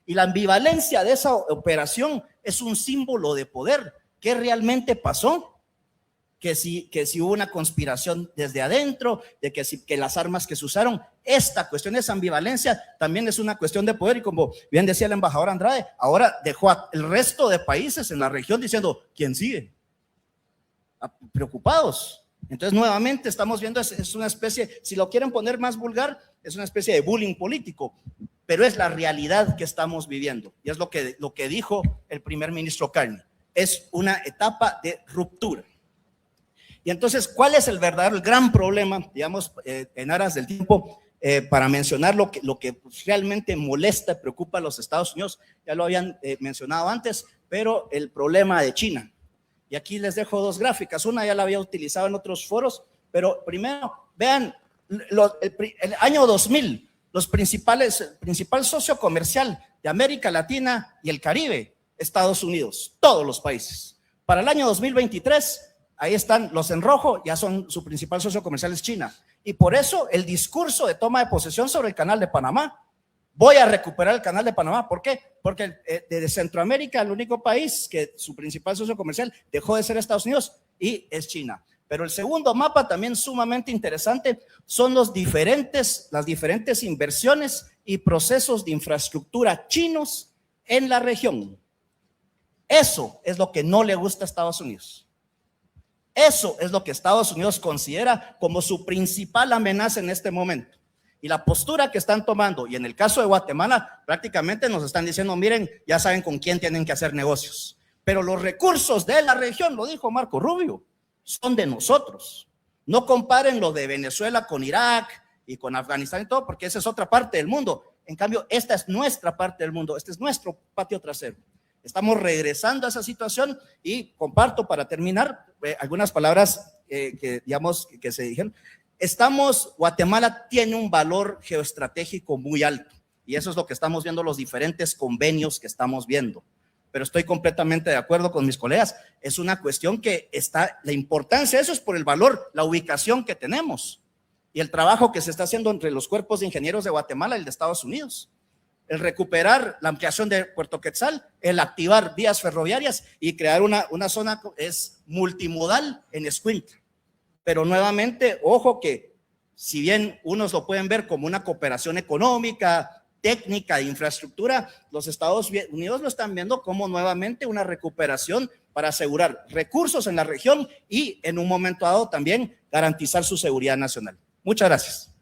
E: Y la ambivalencia de esa operación es un símbolo de poder. ¿Qué realmente pasó? Que si hubo una conspiración desde adentro, de que las armas que se usaron, esta cuestión de esa ambivalencia también es una cuestión de poder. Y como bien decía el embajador Andrade, ahora dejó al resto de países en la región diciendo, ¿quién sigue? Preocupados. Entonces nuevamente estamos viendo, es una especie, si lo quieren poner más vulgar, es una especie de bullying político, pero es la realidad que estamos viviendo y es lo que dijo el primer ministro Carney, es una etapa de ruptura. Y entonces, ¿cuál es el gran problema, digamos, en aras del tiempo, para mencionar lo que realmente molesta y preocupa a los Estados Unidos? Ya lo habían mencionado antes, pero el problema de China. Y aquí les dejo dos gráficas, una ya la había utilizado en otros foros, pero primero, vean, el año 2000, el principal socio comercial de América Latina y el Caribe, Estados Unidos, todos los países. Para el año 2023, ahí están los en rojo, ya son su principal socio comercial es China. Y por eso el discurso de toma de posesión sobre el canal de Panamá voy a recuperar el canal de Panamá. ¿Por qué? Porque de Centroamérica el único país que su principal socio comercial dejó de ser Estados Unidos y es China. Pero el segundo mapa también sumamente interesante son las diferentes inversiones y procesos de infraestructura chinos en la región. Eso es lo que no le gusta a Estados Unidos. Eso es lo que Estados Unidos considera como su principal amenaza en este momento. Y la postura que están tomando, y en el caso de Guatemala, prácticamente nos están diciendo, miren, ya saben con quién tienen que hacer negocios. Pero los recursos de la región, lo dijo Marco Rubio, son de nosotros. No comparen lo de Venezuela con Irak y con Afganistán y todo, porque esa es otra parte del mundo. En cambio, esta es nuestra parte del mundo, este es nuestro patio trasero. Estamos regresando a esa situación y comparto para terminar algunas palabras que se dijeron. Guatemala tiene un valor geoestratégico muy alto y eso es lo que estamos viendo, los diferentes convenios que estamos viendo. Pero estoy completamente de acuerdo con mis colegas, es una cuestión que está, la importancia, eso es por el valor, la ubicación que tenemos y el trabajo que se está haciendo entre los cuerpos de ingenieros de Guatemala y el de Estados Unidos. El recuperar la ampliación de Puerto Quetzal, el activar vías ferroviarias y crear una zona es multimodal en Escuintla. Pero nuevamente, ojo que si bien unos lo pueden ver como una cooperación económica, técnica, de infraestructura, los Estados Unidos lo están viendo como nuevamente una recuperación para asegurar recursos en la región y en un momento dado también garantizar su seguridad nacional. Muchas gracias.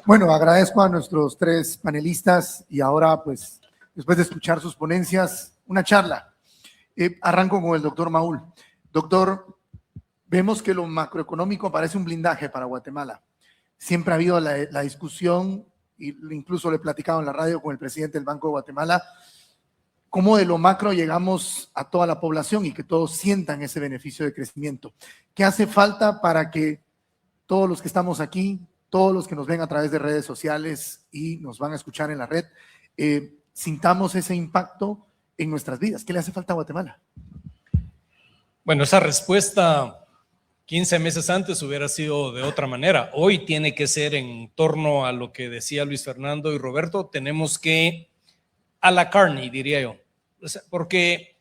B: Bueno, agradezco a nuestros tres panelistas y ahora, pues, después de escuchar sus ponencias, una charla. Arranco con el doctor Maúl. Doctor, vemos que lo macroeconómico parece un blindaje para Guatemala. Siempre ha habido la discusión, y incluso le he platicado en la radio con el presidente del Banco de Guatemala, cómo de lo macro llegamos a toda la población y que todos sientan ese beneficio de crecimiento. ¿Qué hace falta para que todos los que estamos aquí, todos los que nos ven a través de redes sociales y nos van a escuchar en la red, sintamos ese impacto en nuestras vidas? ¿Qué le hace falta a Guatemala?
C: Bueno, esa respuesta 15 meses antes hubiera sido de otra manera. Hoy tiene que ser en torno a lo que decía Luis Fernando y Roberto. Tenemos que a la carne, diría yo, porque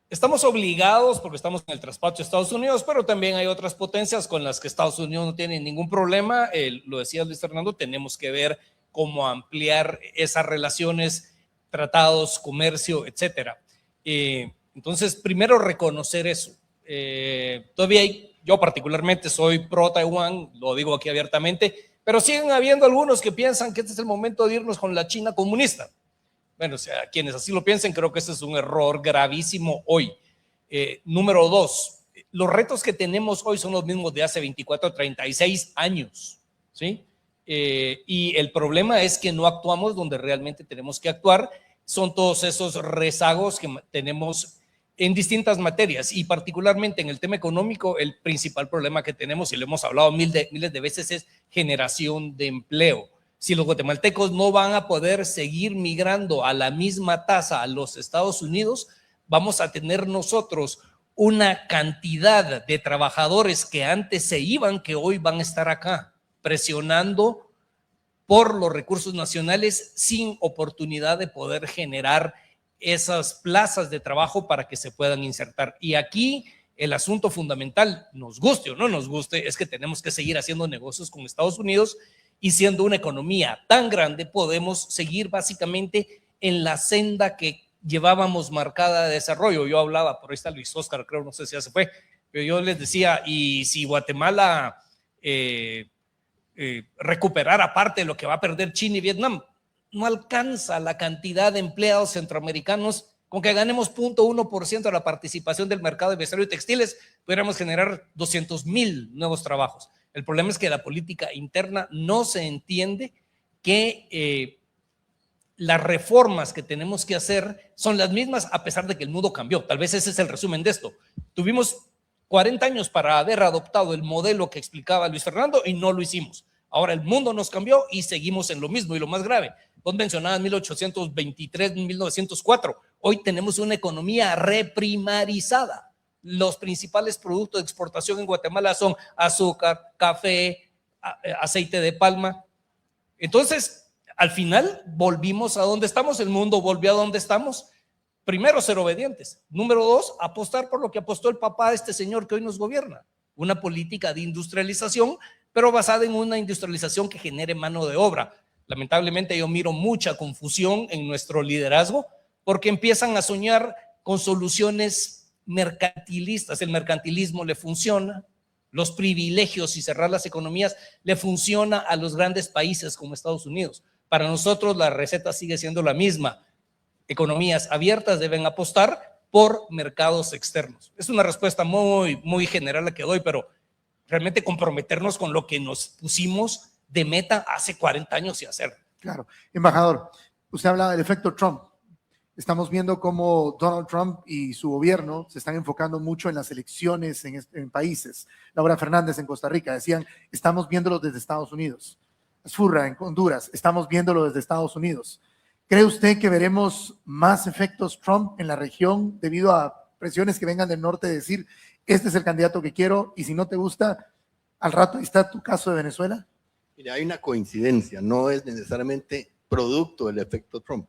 C: estamos obligados, porque estamos en el traspacho de Estados Unidos, pero también hay otras potencias con las que Estados Unidos no tiene ningún problema. Lo decía Luis Fernando, tenemos que ver cómo ampliar esas relaciones, tratados, comercio, etcétera. Entonces, primero reconocer eso. Yo particularmente soy pro Taiwán, lo digo aquí abiertamente, pero siguen habiendo algunos que piensan que este es el momento de irnos con la China comunista. Bueno, o sea, quienes así lo piensen, creo que ese es un error gravísimo hoy. Número dos, los retos que tenemos hoy son los mismos de hace 24 o 36 años, ¿sí? Y el problema es que no actuamos donde realmente tenemos que actuar. Son todos esos rezagos que tenemos en distintas materias y particularmente en el tema económico. El principal problema que tenemos, y lo hemos hablado miles de veces, es generación de empleo. Si los guatemaltecos no van a poder seguir migrando a la misma tasa a los Estados Unidos, vamos a tener nosotros una cantidad de trabajadores que antes se iban, que hoy van a estar acá, presionando por los recursos nacionales sin oportunidad de poder generar esas plazas de trabajo para que se puedan insertar. Y aquí el asunto fundamental, nos guste o no nos guste, es que tenemos que seguir haciendo negocios con Estados Unidos, y siendo una economía tan grande podemos seguir básicamente en la senda que llevábamos marcada de desarrollo. Yo hablaba, por ahí está Luis Óscar, creo, no sé si ya se fue, pero yo les decía, y si Guatemala recuperara parte de lo que va a perder China y Vietnam, no alcanza la cantidad de empleados centroamericanos. Con que ganemos 0.1% de la participación del mercado de vestuario y textiles, pudiéramos generar 200,000 nuevos trabajos. El problema es que la política interna no se entiende que las reformas que tenemos que hacer son las mismas a pesar de que el mundo cambió. Tal vez ese es el resumen de esto. Tuvimos 40 años para haber adoptado el modelo que explicaba Luis Fernando y no lo hicimos. Ahora el mundo nos cambió y seguimos en lo mismo. Y lo más grave, vos mencionabas 1823, 1904. Hoy tenemos una economía reprimarizada. los principales productos de exportación en Guatemala son azúcar, café, aceite de palma. Entonces, al final volvimos a donde estamos, el mundo volvió a donde estamos. Primero, ser obedientes. Número 2, apostar por lo que apostó el papá de este señor que hoy nos gobierna. Una política de industrialización, pero basada en una industrialización que genere mano de obra. Lamentablemente yo miro mucha confusión en nuestro liderazgo porque empiezan a soñar con soluciones mercantilistas. El mercantilismo le funciona, los privilegios y cerrar las economías le funciona a los grandes países como Estados Unidos. Para nosotros la receta sigue siendo la misma. Economías abiertas deben apostar por mercados externos. Es una respuesta muy general la que doy, pero realmente comprometernos con lo que nos pusimos de meta hace 40 años y hacer.
B: Claro. Embajador, usted habla del efecto Trump. Estamos viendo cómo Donald Trump y su gobierno se están enfocando mucho en las elecciones en países. Laura Fernández en Costa Rica decían, estamos viéndolo desde Estados Unidos. Asfurra en Honduras, estamos viéndolo desde Estados Unidos. ¿Cree usted que veremos más efectos Trump en la región debido a presiones que vengan del norte de decir, este es el candidato que quiero y si no te gusta, al rato ahí está tu caso de Venezuela?
D: Mira, hay una coincidencia, no es necesariamente producto del efecto Trump,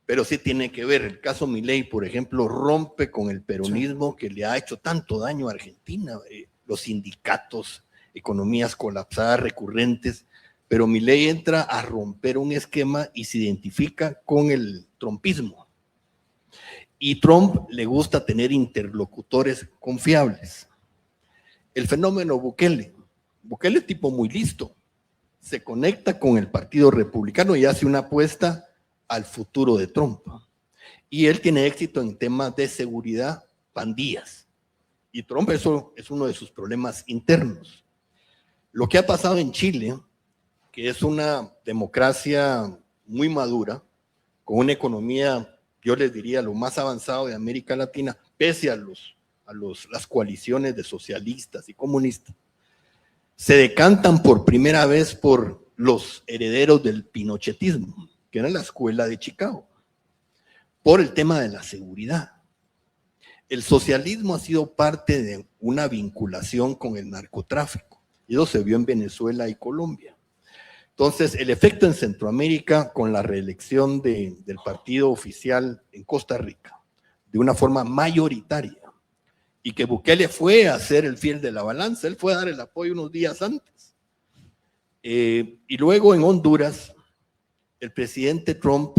D: pero sí tiene que ver. El caso Milei, por ejemplo, rompe con el peronismo que le ha hecho tanto daño a Argentina, los sindicatos, economías colapsadas recurrentes, pero Milei entra a romper un esquema y se identifica con el trumpismo. Y Trump le gusta tener interlocutores confiables. El fenómeno Bukele es tipo muy listo, se conecta con el Partido Republicano y hace una apuesta al futuro de Trump. Y él tiene éxito en temas de seguridad, pandillas. Y Trump, eso es uno de sus problemas internos. Lo que ha pasado en Chile, que es una democracia muy madura, con una economía, yo les diría, lo más avanzado de América Latina, pese a las coaliciones de socialistas y comunistas, se decantan por primera vez por los herederos del pinochetismo, que era la escuela de Chicago, por el tema de la seguridad. El socialismo ha sido parte de una vinculación con el narcotráfico, y eso se vio en Venezuela y Colombia. Entonces, el efecto en Centroamérica con la reelección del partido oficial en Costa Rica, de una forma mayoritaria, y que Bukele fue a ser el fiel de la balanza, él fue a dar el apoyo unos días antes. Y luego en Honduras, el presidente Trump,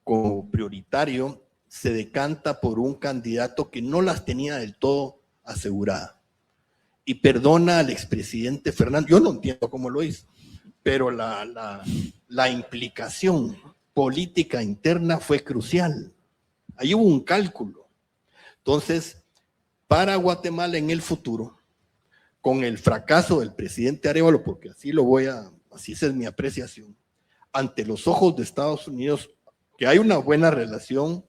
D: como prioritario, se decanta por un candidato que no las tenía del todo aseguradas. Y perdona al expresidente Fernández, yo no entiendo cómo lo hizo, pero la implicación política interna fue crucial. Ahí hubo un cálculo. Entonces, para Guatemala en el futuro, con el fracaso del presidente Arévalo, porque así es mi apreciación, ante los ojos de Estados Unidos, que hay una buena relación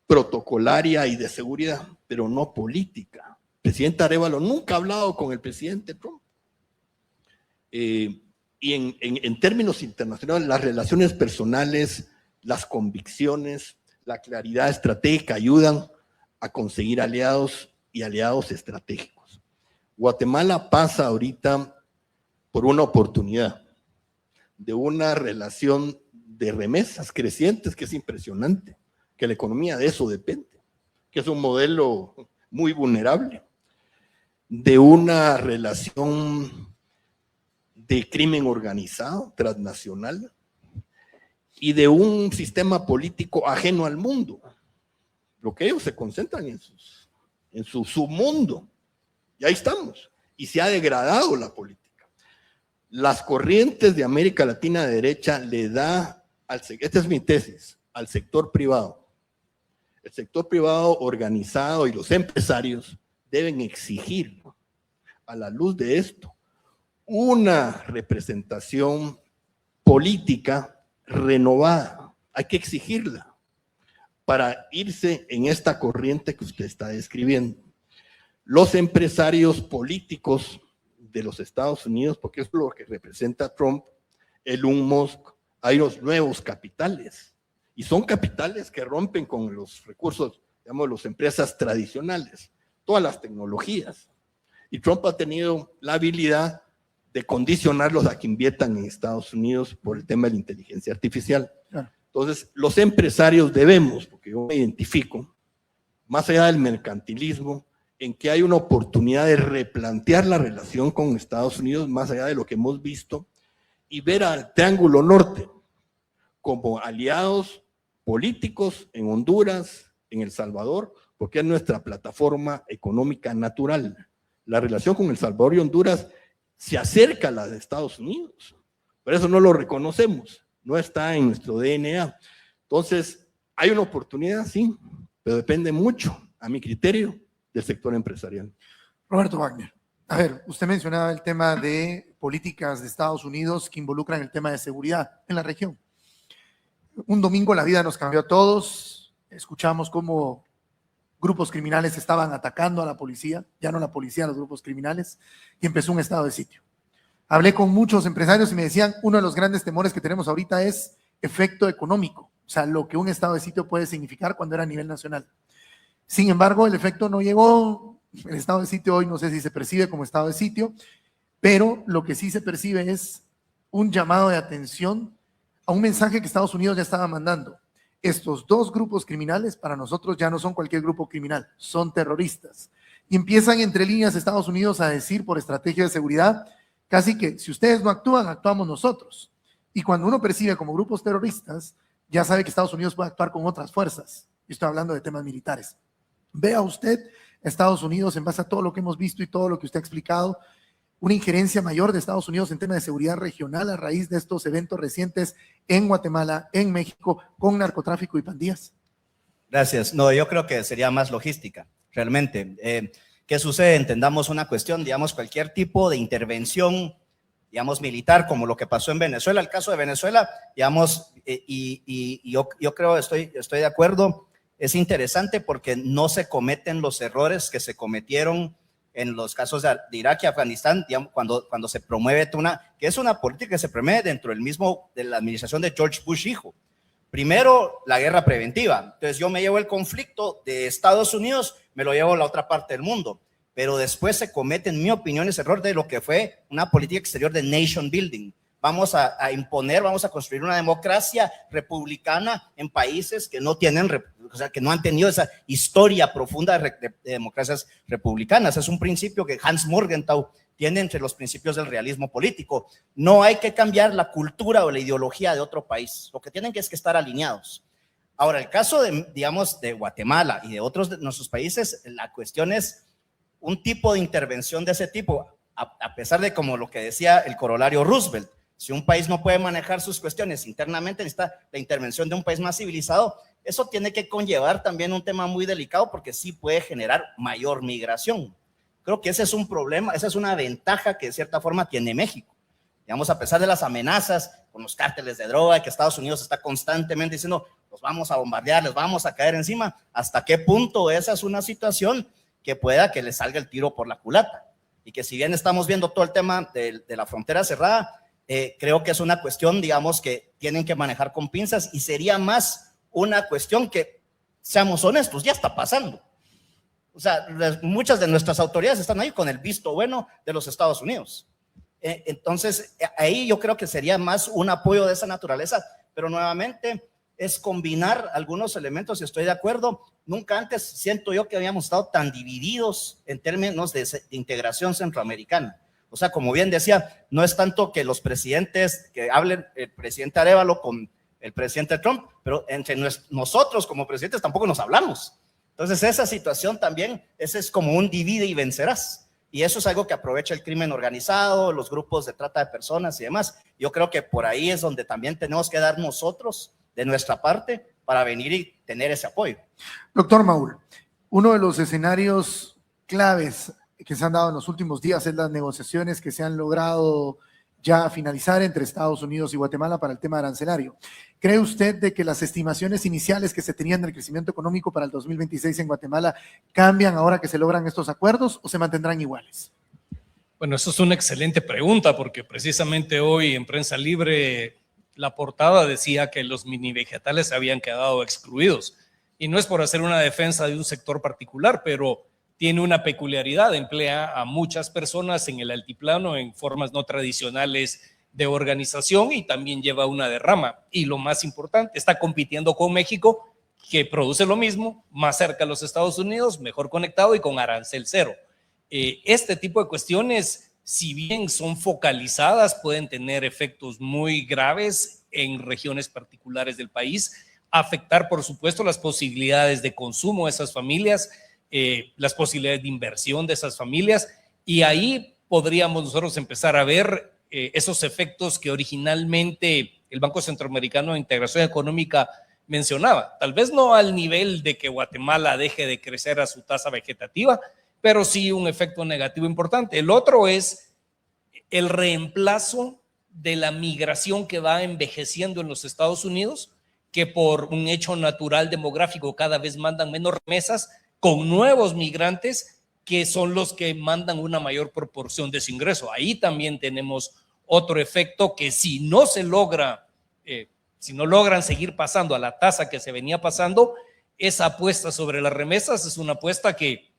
D: protocolaria y de seguridad, pero no política. El presidente Arévalo nunca ha hablado con el presidente Trump. Y en términos internacionales, las relaciones personales, las convicciones, la claridad estratégica ayudan a conseguir aliados y aliados estratégicos. Guatemala pasa ahorita por una oportunidad de una relación de remesas crecientes que es impresionante, que la economía de eso depende, que es un modelo muy vulnerable, de una relación de crimen organizado, transnacional, y de un sistema político ajeno al mundo. Lo que ellos se concentran en su submundo. Y ahí estamos. Y se ha degradado la política. Las corrientes de América Latina de derecha le da, esta es mi tesis, al sector privado. El sector privado organizado y los empresarios deben exigir, a la luz de esto, una representación política renovada. Hay que exigirla para irse en esta corriente que usted está describiendo. Los empresarios políticos de los Estados Unidos, porque es lo que representa Trump, Elon Musk, hay los nuevos capitales, y son capitales que rompen con los recursos digamos, las empresas tradicionales, todas las tecnologías. Y Trump ha tenido la habilidad de condicionarlos a que inviertan en Estados Unidos por el tema de la inteligencia artificial. Entonces, los empresarios debemos, porque yo me identifico, más allá del mercantilismo, en que hay una oportunidad de replantear la relación con Estados Unidos, más allá de lo que hemos visto, y ver al Triángulo Norte como aliados políticos en Honduras, en El Salvador, porque es nuestra plataforma económica natural. La relación con El Salvador y Honduras se acerca a la de Estados Unidos. Por eso no lo reconocemos, no está en nuestro DNA. Entonces, hay una oportunidad, sí, pero depende mucho, a mi criterio, del sector empresarial.
B: Roberto Wagner, a ver, usted mencionaba el tema de políticas de Estados Unidos que involucran el tema de seguridad en la región. Un domingo la vida nos cambió a todos, escuchamos cómo grupos criminales estaban atacando a la policía, ya no la policía, los grupos criminales, y empezó un estado de sitio. Hablé con muchos empresarios y me decían, uno de los grandes temores que tenemos ahorita es efecto económico, o sea, lo que un estado de sitio puede significar cuando era a nivel nacional. Sin embargo, el efecto no llegó, el estado de sitio hoy no sé si se percibe como estado de sitio, pero lo que sí se percibe es un llamado de atención a un mensaje que Estados Unidos ya estaba mandando. Estos dos grupos criminales para nosotros ya no son cualquier grupo criminal, son terroristas. Y empiezan entre líneas Estados Unidos a decir por estrategia de seguridad, casi que si ustedes no actúan, actuamos nosotros. Y cuando uno percibe como grupos terroristas, ya sabe que Estados Unidos puede actuar con otras fuerzas. Y estoy hablando de temas militares. Vea usted Estados Unidos en base a todo lo que hemos visto y todo lo que usted ha explicado, una injerencia mayor de Estados Unidos en temas de seguridad regional a raíz de estos eventos recientes en Guatemala, en México, con narcotráfico y pandillas.
E: Gracias. No, yo creo que sería más logística, realmente. ¿Qué sucede? Entendamos una cuestión, digamos, cualquier tipo de intervención, digamos, militar, como lo que pasó en Venezuela, el caso de Venezuela, digamos, yo creo, estoy de acuerdo, es interesante porque no se cometen los errores que se cometieron en los casos de Irak y Afganistán, digamos, cuando se promueve que es una política que se promueve dentro de la administración de George Bush hijo. Primero, la guerra preventiva. Entonces yo me llevo el conflicto de Estados Unidos, me lo llevo a la otra parte del mundo. Pero después se comete, en mi opinión, ese error de lo que fue una política exterior de nation building. Vamos a imponer, vamos a construir una democracia republicana en países que no tienen, o sea, que no han tenido esa historia profunda de democracias republicanas. Es un principio que Hans Morgenthau tiene entre los principios del realismo político. No hay que cambiar la cultura o la ideología de otro país. Lo que tienen que es que estar alineados. Ahora, el caso digamos, de Guatemala y de otros de nuestros países, la cuestión es un tipo de intervención de ese tipo, a pesar de como lo que decía el corolario Roosevelt. Si un país no puede manejar sus cuestiones internamente, necesita la intervención de un país más civilizado. Eso tiene que conllevar también un tema muy delicado porque sí puede generar mayor migración. Creo que ese es un problema, esa es una ventaja que de cierta forma tiene México. Digamos, a pesar de las amenazas con los cárteles de droga y que Estados Unidos está constantemente diciendo, los vamos a bombardear, les vamos a caer encima, ¿hasta qué punto esa es una situación que pueda que le salga el tiro por la culata? Y que si bien estamos viendo todo el tema de la frontera cerrada, creo que es una cuestión, digamos, que tienen que manejar con pinzas y sería más una cuestión que, seamos honestos, ya está pasando. O sea, muchas de nuestras autoridades están ahí con el visto bueno de los Estados Unidos. Entonces, ahí yo creo que sería más un apoyo de esa naturaleza, pero nuevamente es combinar algunos elementos y estoy de acuerdo. Nunca antes siento yo que habíamos estado tan divididos en términos de integración centroamericana. O sea, como bien decía, no es tanto que los presidentes, que hablen el presidente Arévalo con el presidente Trump, pero entre nosotros como presidentes tampoco nos hablamos. Entonces esa situación también, ese es como un divide y vencerás. Y eso es algo que aprovecha el crimen organizado, los grupos de trata de personas y demás. Yo creo que por ahí es donde también tenemos que dar nosotros de nuestra parte para venir y tener ese apoyo.
B: Doctor Maúl, uno de los escenarios claves que se han dado en los últimos días es las negociaciones que se han logrado ya finalizar entre Estados Unidos y Guatemala para el tema arancelario. ¿Cree usted de que las estimaciones iniciales que se tenían del crecimiento económico para el 2026 en Guatemala cambian ahora que se logran estos acuerdos o se mantendrán iguales?
C: Bueno, eso es una excelente pregunta porque precisamente hoy en Prensa Libre la portada decía que los mini vegetales se habían quedado excluidos y no es por hacer una defensa de un sector particular, pero tiene una peculiaridad, emplea a muchas personas en el altiplano en formas no tradicionales de organización y también lleva una derrama. Y lo más importante, está compitiendo con México, que produce lo mismo, más cerca a los Estados Unidos, mejor conectado y con arancel cero. Este tipo de cuestiones, si bien son focalizadas, pueden tener efectos muy graves en regiones particulares del país, afectar, por supuesto, las posibilidades de consumo de esas familias, las posibilidades de inversión de esas familias, y ahí podríamos nosotros empezar a ver esos efectos que originalmente el Banco Centroamericano de Integración Económica mencionaba. Tal vez no al nivel de que Guatemala deje de crecer a su tasa vegetativa, pero sí un efecto negativo importante. El otro es el reemplazo de la migración que va envejeciendo en los Estados Unidos, que por un hecho natural demográfico cada vez mandan menos remesas, con nuevos migrantes que son los que mandan una mayor proporción de su ingreso. Ahí también tenemos otro efecto que si no se logra, si no logran seguir pasando a la tasa que se venía pasando, esa apuesta sobre las remesas es una apuesta que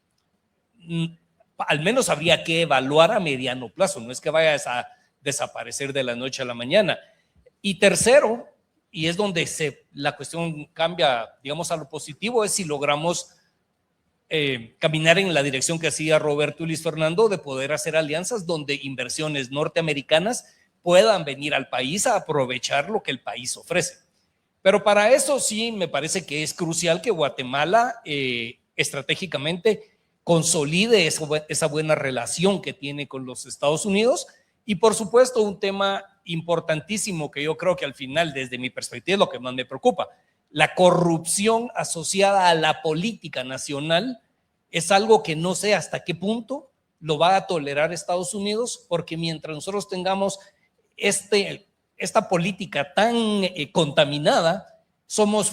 C: al menos habría que evaluar a mediano plazo, no es que vaya a desaparecer de la noche a la mañana. Y tercero, y es donde la cuestión cambia, digamos, a lo positivo, es si logramos caminar en la dirección que hacía Roberto y Luis Fernando, de poder hacer alianzas donde inversiones norteamericanas puedan venir al país a aprovechar lo que el país ofrece. Pero para eso sí me parece que es crucial que Guatemala estratégicamente consolide esa buena relación que tiene con los Estados Unidos. Y por supuesto un tema importantísimo que yo creo que al final, desde mi perspectiva, es lo que más me preocupa: la corrupción asociada a la política nacional. Es algo que no sé hasta qué punto lo va a tolerar Estados Unidos, porque mientras nosotros tengamos esta política tan contaminada, somos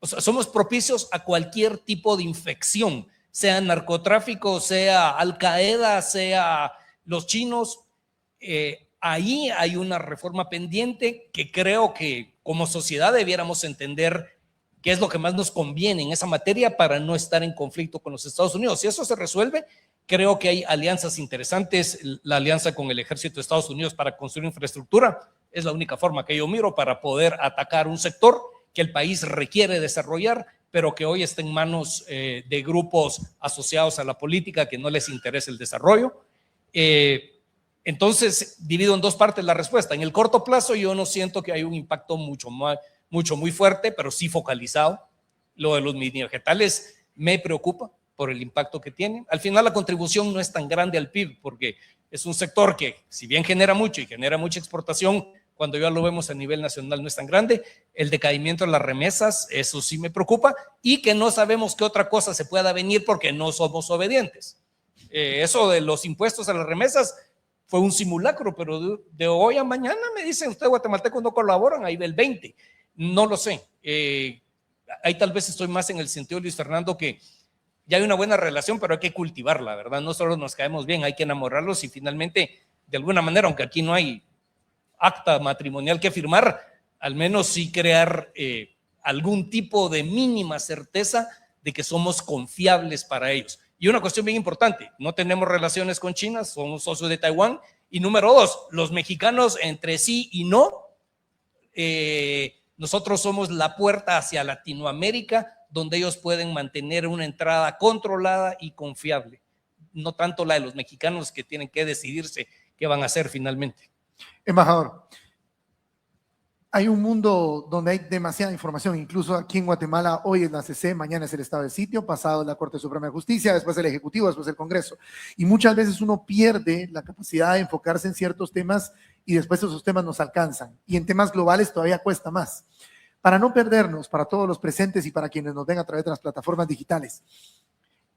C: somos propicios a cualquier tipo de infección, sea narcotráfico, sea Al Qaeda, sea los chinos. Ahí hay una reforma pendiente que creo que como sociedad debiéramos entender qué es lo que más nos conviene en esa materia para no estar en conflicto con los Estados Unidos. Si eso se resuelve, creo que hay alianzas interesantes. La alianza con el ejército de Estados Unidos para construir infraestructura es la única forma que yo miro para poder atacar un sector que el país requiere desarrollar, pero que hoy está en manos de grupos asociados a la política que no les interesa el desarrollo. Entonces, divido en dos partes la respuesta. En el corto plazo, yo no siento que hay un impacto muy fuerte, pero sí focalizado. Lo de los mini vegetales me preocupa por el impacto que tiene. Al final, la contribución no es tan grande al PIB, porque es un sector que, si bien genera mucho y genera mucha exportación, cuando ya lo vemos a nivel nacional no es tan grande. El decaimiento de las remesas, eso sí me preocupa, y que no sabemos qué otra cosa se pueda venir porque no somos obedientes. Eso de los impuestos a las remesas fue un simulacro, pero de hoy a mañana me dicen, ustedes guatemaltecos no colaboran, ahí del 20. No lo sé. Ahí tal vez estoy más en el sentido de Luis Fernando, que ya hay una buena relación, pero hay que cultivarla, ¿verdad? No solo nos caemos bien, hay que enamorarlos y finalmente, de alguna manera, aunque aquí no hay acta matrimonial que firmar, al menos sí crear algún tipo de mínima certeza de que somos confiables para ellos. Y una cuestión bien importante, no tenemos relaciones con China, somos socios de Taiwán. Y número dos, los mexicanos entre sí y no, nosotros somos la puerta hacia Latinoamérica, donde ellos pueden mantener una entrada controlada y confiable, no tanto la de los mexicanos que tienen que decidirse qué van a hacer finalmente.
B: Embajador, hay un mundo donde hay demasiada información, incluso aquí en Guatemala hoy es la CC, mañana es el estado de sitio, pasado es la Corte Suprema de Justicia, después el Ejecutivo, después el Congreso. Y muchas veces uno pierde la capacidad de enfocarse en ciertos temas y después esos temas nos alcanzan. Y en temas globales todavía cuesta más. Para no perdernos, para todos los presentes y para quienes nos ven a través de las plataformas digitales,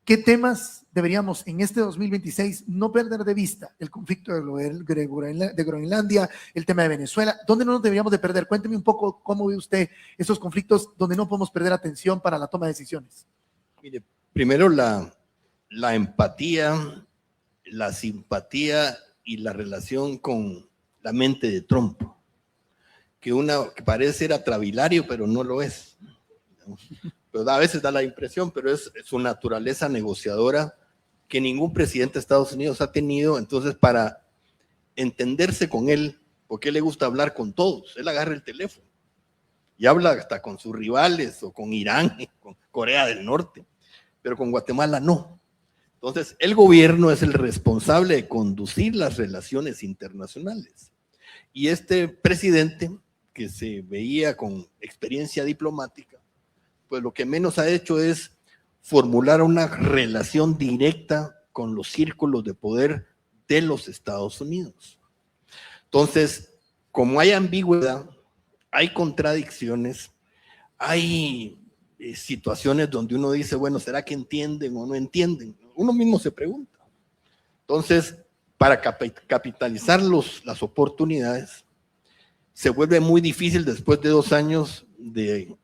B: ¿qué temas deberíamos en este 2026 no perder de vista? El conflicto de Groenlandia, el tema de Venezuela, ¿dónde no nos deberíamos de perder? Cuénteme un poco cómo ve usted esos conflictos donde no podemos perder atención para la toma de decisiones.
D: Mire, primero la empatía, la simpatía y la relación con la mente de Trump, que parece ser atravilario, pero no lo es. pero a veces da la impresión, pero es su naturaleza negociadora que ningún presidente de Estados Unidos ha tenido. Entonces, para entenderse con él, porque le gusta hablar con todos, él agarra el teléfono y habla hasta con sus rivales o con Irán, con Corea del Norte, pero con Guatemala no. Entonces, el gobierno es el responsable de conducir las relaciones internacionales. Y este presidente, que se veía con experiencia diplomática, pues lo que menos ha hecho es formular una relación directa con los círculos de poder de los Estados Unidos. Entonces, como hay ambigüedad, hay contradicciones, hay situaciones donde uno dice, bueno, ¿será que entienden o no entienden? Uno mismo se pregunta. Entonces, para capitalizar las oportunidades, se vuelve muy difícil después de 2 años de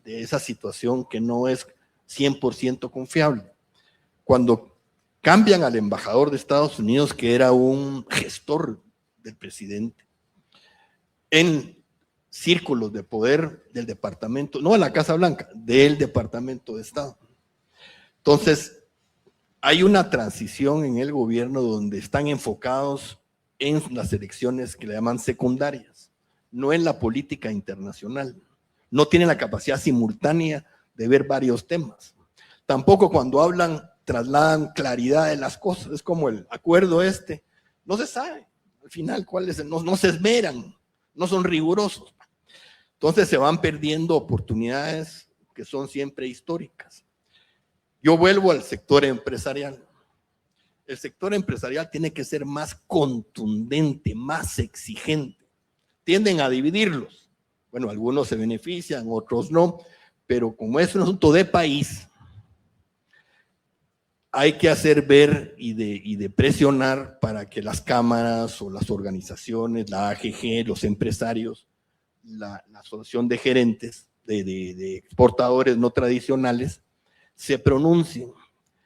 D: esa situación que no es 100% confiable. Cuando cambian al embajador de Estados Unidos, que era un gestor del presidente, en círculos de poder del departamento, no de la Casa Blanca, del Departamento de Estado. Entonces, hay una transición en el gobierno donde están enfocados en las elecciones que le llaman secundarias, no en la política internacional. No tienen la capacidad simultánea de ver varios temas. Tampoco cuando hablan, trasladan claridad de las cosas. Es como el acuerdo no se sabe al final cuál es, no se esmeran, no son rigurosos. Entonces se van perdiendo oportunidades que son siempre históricas. Yo vuelvo al sector empresarial. El sector empresarial tiene que ser más contundente, más exigente. Tienden a dividirlos. Bueno, algunos se benefician, otros no, pero como es un asunto de país, hay que hacer ver y de presionar para que las cámaras o las organizaciones, la AGG, los empresarios, la asociación de gerentes, de exportadores no tradicionales, se pronuncien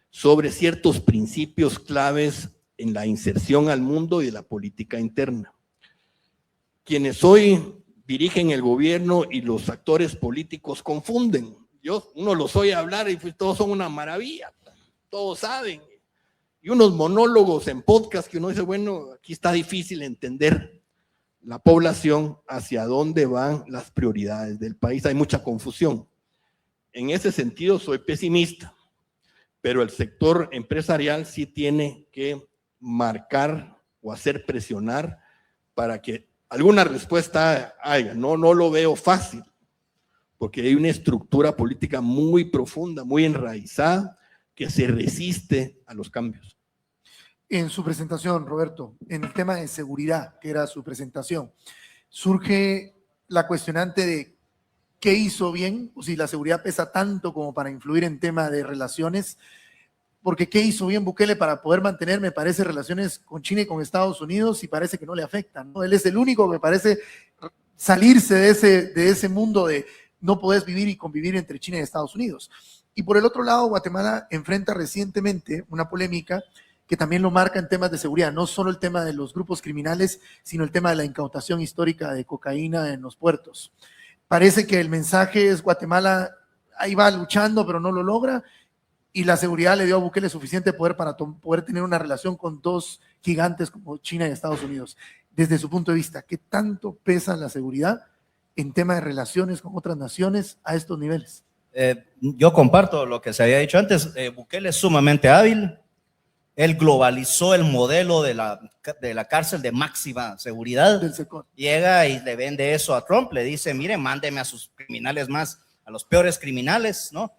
D: sobre ciertos principios claves en la inserción al mundo y de la política interna. Quienes hoy dirigen el gobierno y los actores políticos confunden. Uno los oye hablar y pues todos son una maravilla, todos saben. Y unos monólogos en podcast que uno dice, bueno, aquí está difícil entender la población hacia dónde van las prioridades del país. Hay mucha confusión. En ese sentido soy pesimista, pero el sector empresarial sí tiene que marcar o hacer presionar para que alguna respuesta haya. No lo veo fácil, porque hay una estructura política muy profunda, muy enraizada, que se resiste a los cambios.
B: En su presentación, Roberto, en el tema de seguridad, que era su presentación, surge la cuestionante de qué hizo bien, o si la seguridad pesa tanto como para influir en tema de relaciones, porque qué hizo bien Bukele para poder mantener, me parece, relaciones con China y con Estados Unidos, y parece que no le afectan, ¿no? Él es el único que parece salirse de ese mundo de no podés vivir y convivir entre China y Estados Unidos. Y por el otro lado, Guatemala enfrenta recientemente una polémica que también lo marca en temas de seguridad, no solo el tema de los grupos criminales, sino el tema de la incautación histórica de cocaína en los puertos. Parece que el mensaje es Guatemala ahí va luchando, pero no lo logra, y la seguridad le dio a Bukele suficiente poder para poder tener una relación con dos gigantes como China y Estados Unidos. Desde su punto de vista, ¿qué tanto pesa la seguridad en tema de relaciones con otras naciones a estos niveles?
E: Yo comparto lo que se había dicho antes. Bukele es sumamente hábil. Él globalizó el modelo de la cárcel de máxima seguridad. Llega y le vende eso a Trump, le dice, mire, mándeme a sus criminales más, a los peores criminales, ¿no?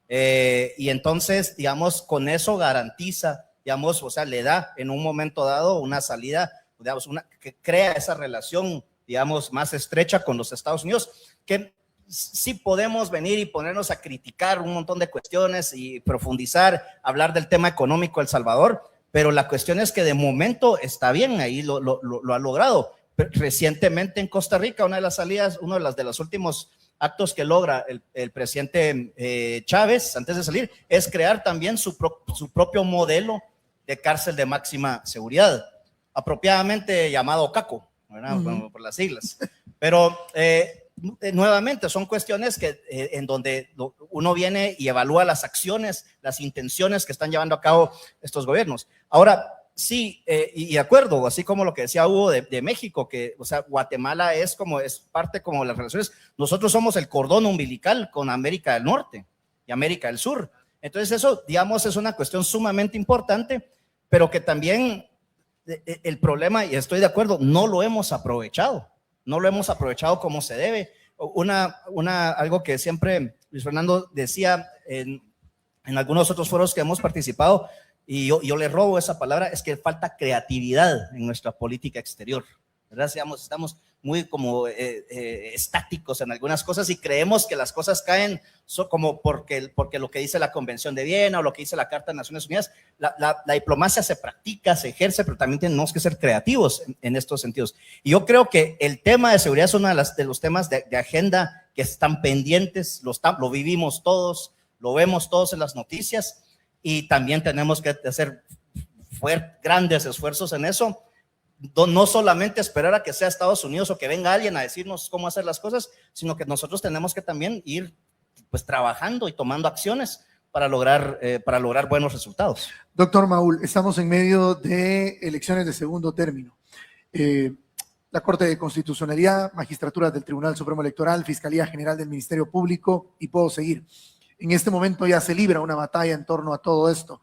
E: Y entonces, digamos, con eso garantiza, digamos, o sea, le da en un momento dado una salida, digamos, que crea esa relación, digamos, más estrecha con los Estados Unidos, que sí podemos venir y ponernos a criticar un montón de cuestiones y profundizar, hablar del tema económico de El Salvador, pero la cuestión es que de momento está bien, ahí lo ha logrado. Recientemente en Costa Rica, una de las salidas, uno de los últimos actos que logra el presidente Chávez antes de salir es crear también su propio modelo de cárcel de máxima seguridad, apropiadamente llamado CACO, ¿verdad? Por las siglas. Pero nuevamente son cuestiones que, en donde uno viene y evalúa las acciones, las intenciones que están llevando a cabo estos gobiernos. Ahora, sí, y de acuerdo, así como lo que decía Hugo de México, que, o sea, Guatemala es parte como las relaciones, nosotros somos el cordón umbilical con América del Norte y América del Sur. Entonces eso, digamos, es una cuestión sumamente importante, pero que también el problema, y estoy de acuerdo, no lo hemos aprovechado como se debe. Algo que siempre Luis Fernando decía en algunos otros foros que hemos participado, y yo le robo esa palabra, es que falta creatividad en nuestra política exterior, ¿verdad? Estamos muy como estáticos en algunas cosas y creemos que las cosas caen como porque lo que dice la Convención de Viena o lo que dice la Carta de Naciones Unidas. La diplomacia se practica, se ejerce, pero también tenemos que ser creativos en estos sentidos. Y yo creo que el tema de seguridad es uno de los temas de agenda que están pendientes, lo vivimos todos, lo vemos todos en las noticias, y también tenemos que hacer grandes esfuerzos en eso. No solamente esperar a que sea Estados Unidos o que venga alguien a decirnos cómo hacer las cosas, sino que nosotros tenemos que también ir pues trabajando y tomando acciones para lograr buenos resultados.
B: Doctor Maúl, estamos en medio de elecciones de segundo término. La Corte de Constitucionalidad, magistraturas del Tribunal Supremo Electoral, Fiscalía General del Ministerio Público, y puedo seguir. En este momento ya se libra una batalla en torno a todo esto.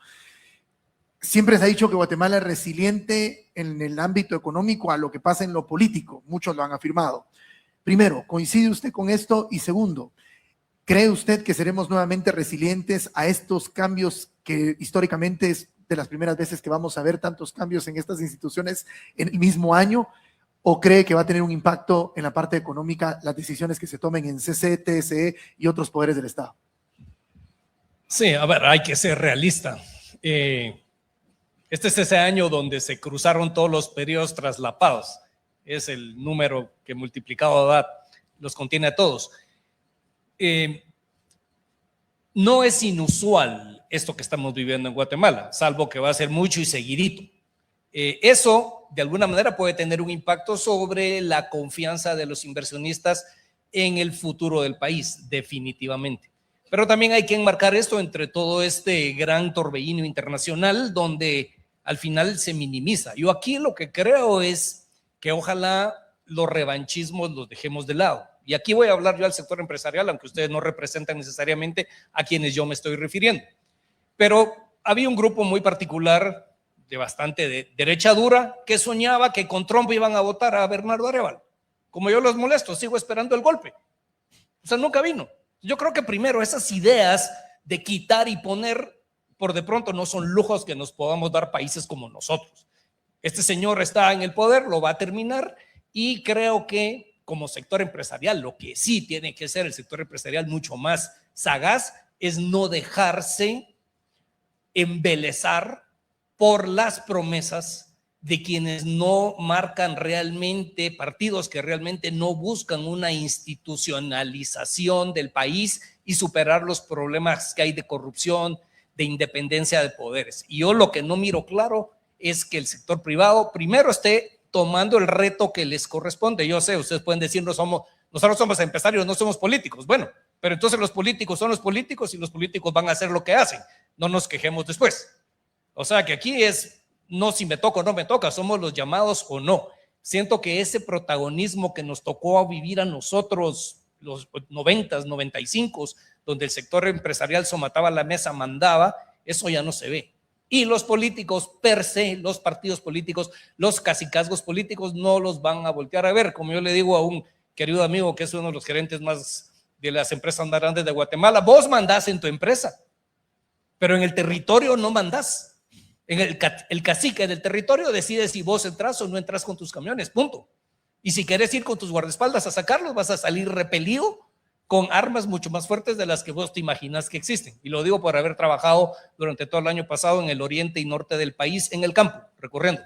B: Siempre se ha dicho que Guatemala es resiliente en el ámbito económico a lo que pasa en lo político. Muchos lo han afirmado. Primero, ¿coincide usted con esto? Y segundo, ¿cree usted que seremos nuevamente resilientes a estos cambios que históricamente es de las primeras veces que vamos a ver tantos cambios en estas instituciones en el mismo año? ¿O cree que va a tener un impacto en la parte económica las decisiones que se tomen en CC, TSE y otros poderes del Estado?
C: Sí, a ver, hay que ser realista. Este es ese año donde se cruzaron todos los periodos traslapados. Es el número que multiplicado da, los contiene a todos. No es inusual esto que estamos viviendo en Guatemala, salvo que va a ser mucho y seguidito. Eso, de alguna manera, puede tener un impacto sobre la confianza de los inversionistas en el futuro del país, definitivamente. Pero también hay que enmarcar esto entre todo este gran torbellino internacional donde al final se minimiza. Yo aquí lo que creo es que ojalá los revanchismos los dejemos de lado. Y aquí voy a hablar yo al sector empresarial, aunque ustedes no representan necesariamente a quienes yo me estoy refiriendo. Pero había un grupo muy particular de bastante derecha dura que soñaba que con Trump iban a votar a Bernardo Arévalo. Como yo los molesto, sigo esperando el golpe. O sea, nunca vino. Yo creo que primero esas ideas de quitar y poner, por de pronto no son lujos que nos podamos dar países como nosotros. Este señor está en el poder, lo va a terminar, y creo que como sector empresarial, lo que sí tiene que ser el sector empresarial mucho más sagaz es no dejarse embelezar por las promesas de quienes no marcan realmente, partidos que realmente no buscan una institucionalización del país y superar los problemas que hay de corrupción, de independencia de poderes. Y yo lo que no miro claro es que el sector privado primero esté tomando el reto que les corresponde. Yo sé, ustedes pueden decir, nosotros somos empresarios, no somos políticos. Bueno, pero entonces los políticos son los políticos y los políticos van a hacer lo que hacen. No nos quejemos después. O sea que aquí es no si me toca o no me toca, somos los llamados o no. Siento que ese protagonismo que nos tocó vivir a nosotros, los 90s, 95s, donde el sector empresarial somataba la mesa, mandaba, eso ya no se ve. Y los políticos per se, los partidos políticos, los cacicazgos políticos no los van a voltear a ver. Como yo le digo a un querido amigo que es uno de los gerentes más de las empresas más grandes de Guatemala, vos mandás en tu empresa, pero en el territorio no mandás. El cacique del territorio decide si vos entras o no entras con tus camiones, punto. Y si querés ir con tus guardaespaldas a sacarlos, vas a salir repelido con armas mucho más fuertes de las que vos te imaginas que existen. Y lo digo por haber trabajado durante todo el año pasado en el oriente y norte del país, en el campo, recorriendo.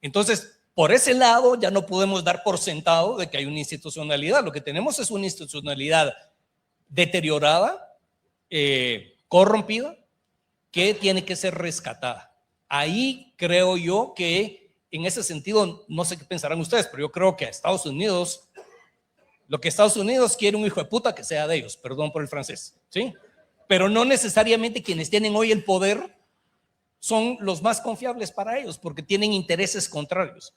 C: Entonces, por ese lado ya no podemos dar por sentado de que hay una institucionalidad. Lo que tenemos es una institucionalidad deteriorada, corrompida, que tiene que ser rescatada. Ahí creo yo que en ese sentido, no sé qué pensarán ustedes, pero yo creo que a Estados Unidos Lo que Estados Unidos quiere un hijo de puta que sea de ellos, perdón por el francés, ¿sí? Pero no necesariamente quienes tienen hoy el poder son los más confiables para ellos, porque tienen intereses contrarios.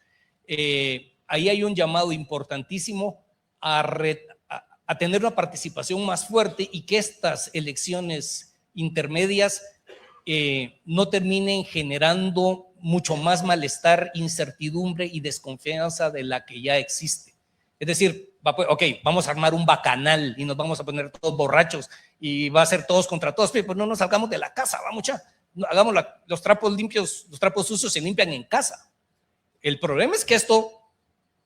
C: Ahí hay un llamado importantísimo a tener una participación más fuerte y que estas elecciones intermedias no terminen generando mucho más malestar, incertidumbre y desconfianza de la que ya existe. Es decir, ok, vamos a armar un bacanal y nos vamos a poner todos borrachos y va a ser todos contra todos, pero no nos salgamos de la casa, vamos ya, hagamos los trapos limpios, los trapos sucios se limpian en casa. El problema es que esto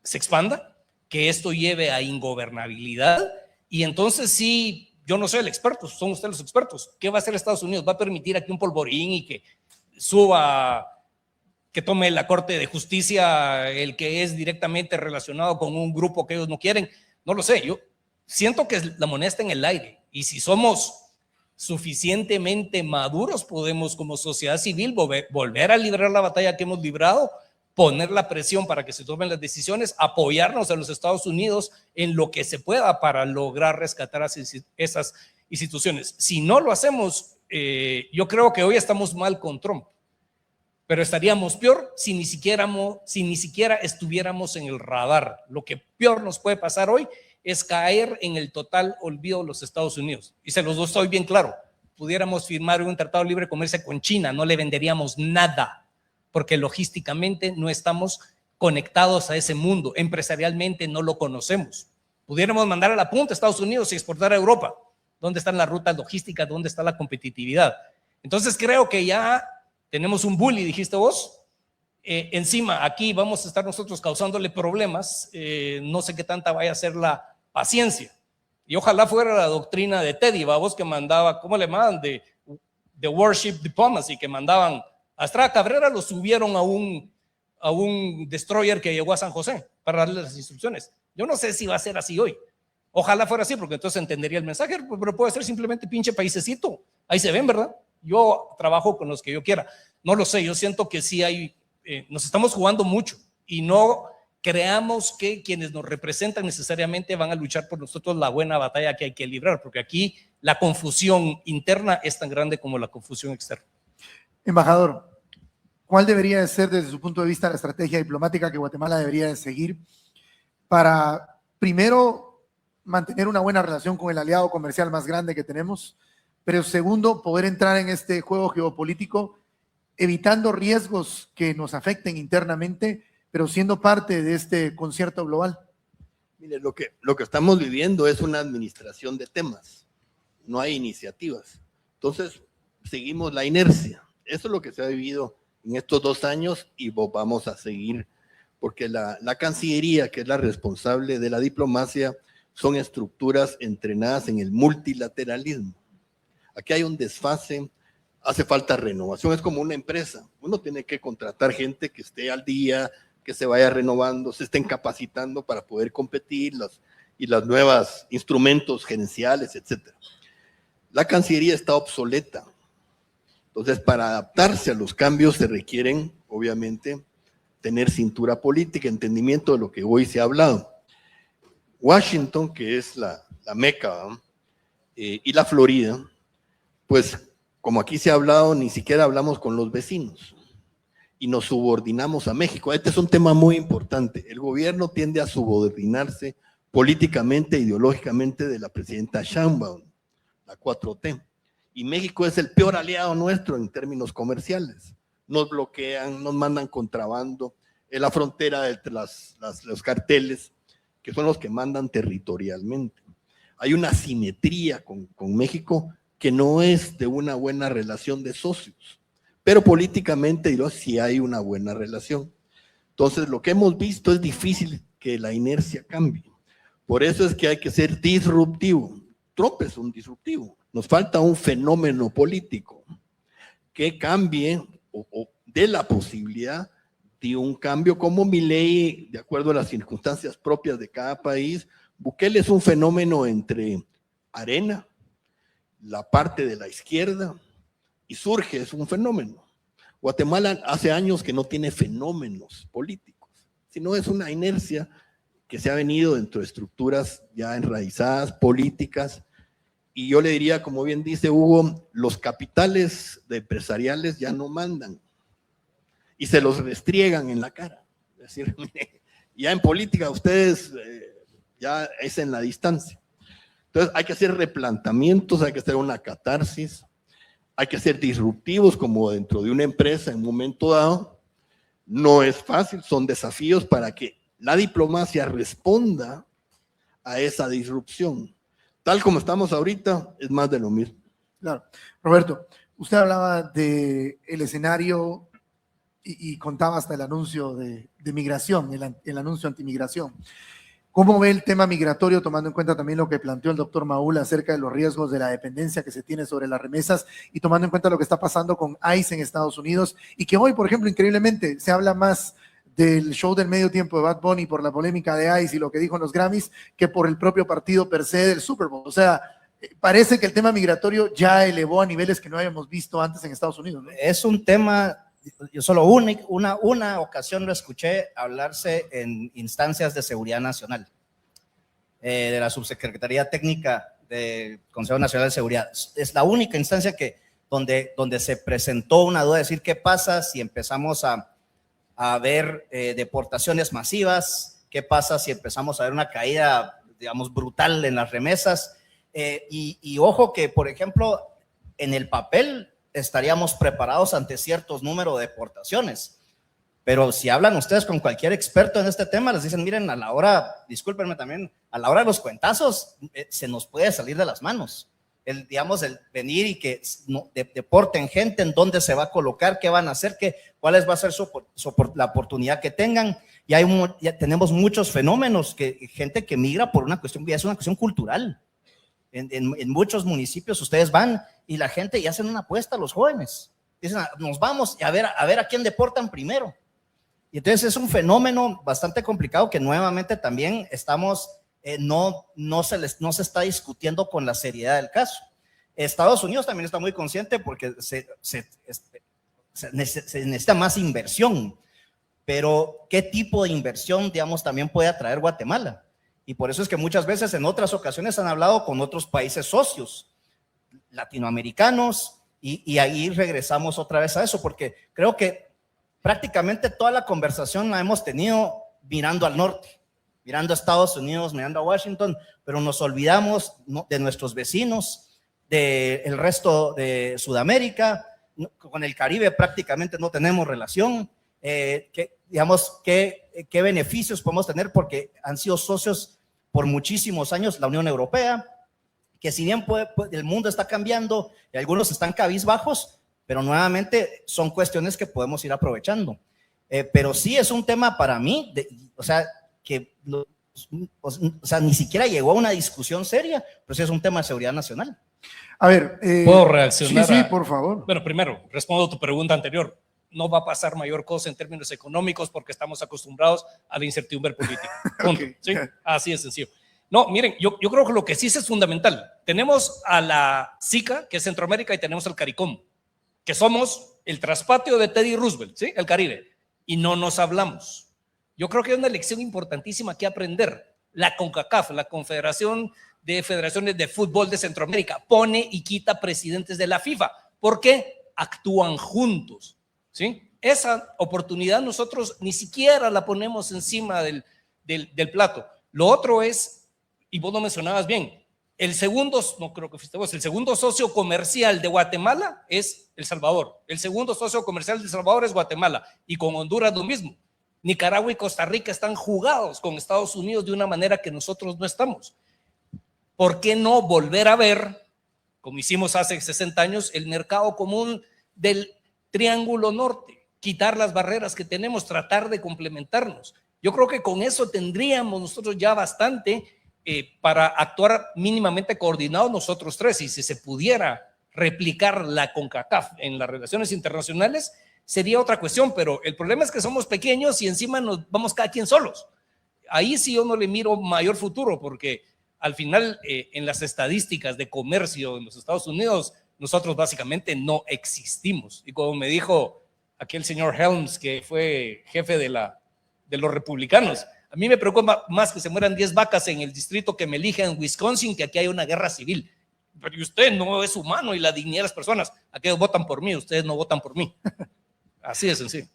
C: se expanda, que esto lleve a ingobernabilidad y entonces sí, yo no soy el experto, son ustedes los expertos. ¿Qué va a hacer Estados Unidos? ¿Va a permitir aquí un polvorín y que suba, que tome la Corte de Justicia el que es directamente relacionado con un grupo que ellos no quieren? No lo sé, yo siento que la moneda está en el aire y si somos suficientemente maduros podemos como sociedad civil volver a librar la batalla que hemos librado, poner la presión para que se tomen las decisiones, apoyarnos a los Estados Unidos en lo que se pueda para lograr rescatar a esas instituciones. Si no lo hacemos, yo creo que hoy estamos mal con Trump, pero estaríamos peor si ni siquiera estuviéramos en el radar. Lo que peor nos puede pasar hoy es caer en el total olvido de los Estados Unidos. Y se los doy bien claro, pudiéramos firmar un tratado de libre comercio con China, no le venderíamos nada, porque logísticamente no estamos conectados a ese mundo, empresarialmente no lo conocemos. Pudiéramos mandar a la punta a Estados Unidos y exportar a Europa. ¿Dónde están las rutas logísticas? ¿Dónde está la competitividad? Entonces creo que ya tenemos un bully, dijiste vos. Encima, aquí vamos a estar nosotros causándole problemas. No sé qué tanta vaya a ser la paciencia. Y ojalá fuera la doctrina de Teddy, vos que mandaba, ¿cómo le mandan? De Warship Diplomacy, que mandaban a Estrada Cabrera, lo subieron a un destroyer que llegó a San José para darle las instrucciones. Yo no sé si va a ser así hoy. Ojalá fuera así, porque entonces entendería el mensaje, pero puede ser simplemente pinche paisecito. Ahí se ven, ¿verdad? Yo trabajo con los que yo quiera. No lo sé, yo siento que sí hay, nos estamos jugando mucho y no creamos que quienes nos representan necesariamente van a luchar por nosotros la buena batalla que hay que librar, porque aquí la confusión interna es tan grande como la confusión externa.
B: Embajador, ¿cuál debería de ser desde su punto de vista la estrategia diplomática que Guatemala debería de seguir para, primero, mantener una buena relación con el aliado comercial más grande que tenemos, pero segundo, poder entrar en este juego geopolítico evitando riesgos que nos afecten internamente, pero siendo parte de este concierto global?
D: Mire, lo que estamos viviendo es una administración de temas, no hay iniciativas. Entonces, seguimos la inercia. Eso es lo que se ha vivido en estos 2 años y vamos a seguir, porque la Cancillería, que es la responsable de la diplomacia, son estructuras entrenadas en el multilateralismo. Aquí hay un desfase, hace falta renovación, es como una empresa. Uno tiene que contratar gente que esté al día, que se vaya renovando, se estén capacitando para poder competir y los nuevos instrumentos gerenciales, etc. La Cancillería está obsoleta. Entonces, para adaptarse a los cambios se requieren, obviamente, tener cintura política, entendimiento de lo que hoy se ha hablado. Washington, que es la meca, y la Florida, pues como aquí se ha hablado, ni siquiera hablamos con los vecinos y nos subordinamos a México. Este es un tema muy importante. El gobierno tiende a subordinarse políticamente, ideológicamente de la presidenta Sheinbaum, la 4T. Y México es el peor aliado nuestro en términos comerciales. Nos bloquean, nos mandan contrabando en la frontera de los carteles, que son los que mandan territorialmente. Hay una asimetría con México que no es de una buena relación de socios, pero políticamente sí hay una buena relación. Entonces, lo que hemos visto es difícil que la inercia cambie. Por eso es que hay que ser disruptivo. Trump es un disruptivo. Nos falta un fenómeno político que cambie o dé la posibilidad de un cambio como Milei, de acuerdo a las circunstancias propias de cada país. Bukele es un fenómeno entre arena, la parte de la izquierda, y surge, es un fenómeno. Guatemala hace años que no tiene fenómenos políticos, sino es una inercia que se ha venido dentro de estructuras ya enraizadas, políticas, y yo le diría, como bien dice Hugo, los capitales empresariales ya no mandan y se los restriegan en la cara. Es decir, ya en política ustedes ya es en la distancia. Entonces hay que hacer replanteamientos, hay que hacer una catarsis, hay que ser disruptivos como dentro de una empresa en un momento dado. No es fácil, son desafíos para que la diplomacia responda a esa disrupción. Tal como estamos ahorita, es más de lo mismo.
B: Claro. Roberto, usted hablaba del escenario y contaba hasta el anuncio de migración, el anuncio antimigración. ¿Cómo ve el tema migratorio, tomando en cuenta también lo que planteó el doctor Maúl acerca de los riesgos de la dependencia que se tiene sobre las remesas y tomando en cuenta lo que está pasando con ICE en Estados Unidos y que hoy, por ejemplo, increíblemente, se habla más del show del medio tiempo de Bad Bunny por la polémica de ICE y lo que dijo en los Grammys que por el propio partido per se del Super Bowl? O sea, parece que el tema migratorio ya elevó a niveles que no habíamos visto antes en Estados Unidos, ¿no?
E: Es un tema, yo solo una ocasión lo escuché hablarse en instancias de seguridad nacional, de la Subsecretaría Técnica del Consejo Nacional de Seguridad. Es la única instancia donde se presentó una duda de decir qué pasa si empezamos a ver deportaciones masivas, qué pasa si empezamos a ver una caída, digamos, brutal en las remesas. Y ojo que, por ejemplo, en el papel estaríamos preparados ante ciertos números de deportaciones, pero si hablan ustedes con cualquier experto en este tema, les dicen, miren, a la hora, discúlpenme también, a la hora de los cuentazos, se nos puede salir de las manos. El venir y que deporten gente, en dónde se va a colocar, qué van a hacer, cuál va a ser la oportunidad que tengan. Ya tenemos muchos fenómenos, gente que migra por una cuestión, ya es una cuestión cultural. En muchos municipios ustedes van y la gente ya hacen una apuesta a los jóvenes. Dicen, nos vamos a ver a quién deportan primero. Y entonces es un fenómeno bastante complicado que nuevamente también estamos, no se está discutiendo con la seriedad del caso. Estados Unidos también está muy consciente porque se necesita más inversión, pero ¿qué tipo de inversión, digamos, también puede atraer Guatemala? Y por eso es que muchas veces en otras ocasiones han hablado con otros países socios latinoamericanos y ahí regresamos otra vez a eso, porque creo que prácticamente toda la conversación la hemos tenido mirando al norte, mirando a Estados Unidos, mirando a Washington, pero nos olvidamos de nuestros vecinos, del resto de Sudamérica, con el Caribe prácticamente no tenemos relación. ¿Qué beneficios podemos tener? Porque han sido socios por muchísimos años la Unión Europea, que si bien el mundo está cambiando y algunos están cabizbajos, pero nuevamente son cuestiones que podemos ir aprovechando. Pero sí es un tema para mí, ni siquiera llegó a una discusión seria, pero sí es un tema de seguridad nacional.
B: A ver,
C: ¿puedo reaccionar?
B: Sí, por favor.
C: Bueno, primero, respondo a tu pregunta anterior. No va a pasar mayor cosa en términos económicos porque estamos acostumbrados a la incertidumbre política. Punto. Okay. ¿Sí? Así de sencillo. No, miren, yo creo que lo que sí es fundamental. Tenemos a la SICA, que es Centroamérica, y tenemos al CARICOM, que somos el traspatio de Teddy Roosevelt, ¿sí? El Caribe, y no nos hablamos. Yo creo que hay una lección importantísima que aprender. La CONCACAF, la Confederación de Federaciones de Fútbol de Centroamérica, pone y quita presidentes de la FIFA. ¿Por qué? Actúan juntos, ¿sí? Esa oportunidad nosotros ni siquiera la ponemos encima del plato. Lo otro es, y vos lo mencionabas bien, el segundo socio comercial de Guatemala es El Salvador. El segundo socio comercial de El Salvador es Guatemala. Y con Honduras lo mismo. Nicaragua y Costa Rica están jugados con Estados Unidos de una manera que nosotros no estamos. ¿Por qué no volver a ver, como hicimos hace 60 años, el mercado común del Triángulo Norte? Quitar las barreras que tenemos, tratar de complementarnos. Yo creo que con eso tendríamos nosotros ya bastante para actuar mínimamente coordinados nosotros tres, y si se pudiera replicar la CONCACAF en las relaciones internacionales sería otra cuestión, pero el problema es que somos pequeños y encima nos vamos cada quien solos. Ahí sí yo no le miro mayor futuro, porque al final en las estadísticas de comercio en los Estados Unidos nosotros básicamente no existimos, y como me dijo aquel señor Helms, que fue jefe de los republicanos, A mí me preocupa más que se mueran 10 vacas en el distrito que me eligen en Wisconsin que aquí hay una guerra civil. Pero usted no es humano y la dignidad de las personas. Aquellos votan por mí, ustedes no votan por mí. Así de sencillo.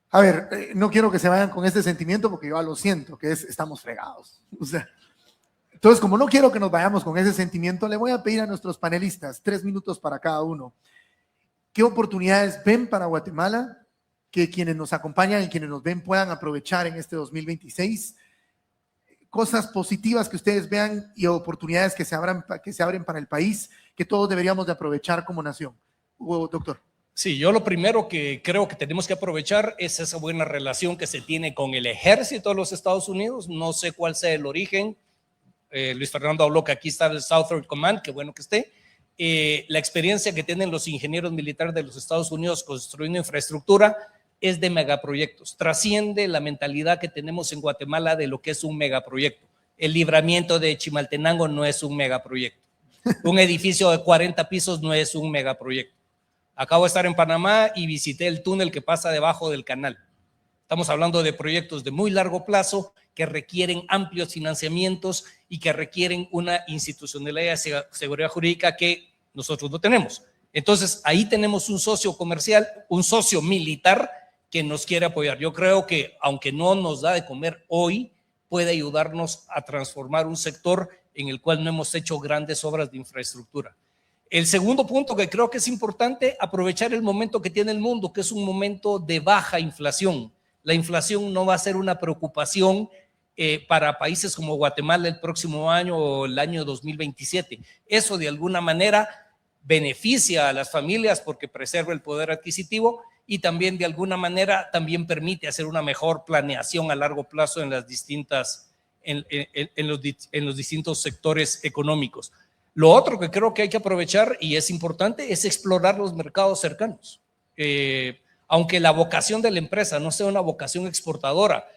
B: A ver, no quiero que se vayan con este sentimiento porque yo lo siento, que es estamos fregados. O sea, entonces, como no quiero que nos vayamos con ese sentimiento, le voy a pedir a nuestros panelistas 3 minutos para cada uno. ¿Qué oportunidades ven para Guatemala que quienes nos acompañan y quienes nos ven puedan aprovechar en este 2026? Cosas positivas que ustedes vean y oportunidades que se abren para el país, que todos deberíamos de aprovechar como nación. Doctor.
C: Sí, yo lo primero que creo que tenemos que aprovechar es esa buena relación que se tiene con el ejército de los Estados Unidos. No sé cuál sea el origen. Luis Fernando habló que aquí está el Southern Command, qué bueno que esté. La experiencia que tienen los ingenieros militares de los Estados Unidos construyendo infraestructura es de megaproyectos. Trasciende la mentalidad que tenemos en Guatemala de lo que es un megaproyecto. El libramiento de Chimaltenango no es un megaproyecto. Un edificio de 40 pisos no es un megaproyecto. Acabo de estar en Panamá y visité el túnel que pasa debajo del canal. Estamos hablando de proyectos de muy largo plazo que requieren amplios financiamientos y que requieren una institucionalidad de seguridad jurídica que nosotros no tenemos. Entonces, ahí tenemos un socio comercial, un socio militar que nos quiere apoyar. Yo creo que, aunque no nos da de comer hoy, puede ayudarnos a transformar un sector en el cual no hemos hecho grandes obras de infraestructura. El segundo punto que creo que es importante, aprovechar el momento que tiene el mundo, que es un momento de baja inflación. La inflación no va a ser una preocupación para países como Guatemala el próximo año o el año 2027. Eso de alguna manera beneficia a las familias porque preserva el poder adquisitivo y también de alguna manera también permite hacer una mejor planeación a largo plazo en las distintas, en los distintos sectores económicos. Lo otro que creo que hay que aprovechar y es importante es explorar los mercados cercanos. Aunque la vocación de la empresa no sea una vocación exportadora,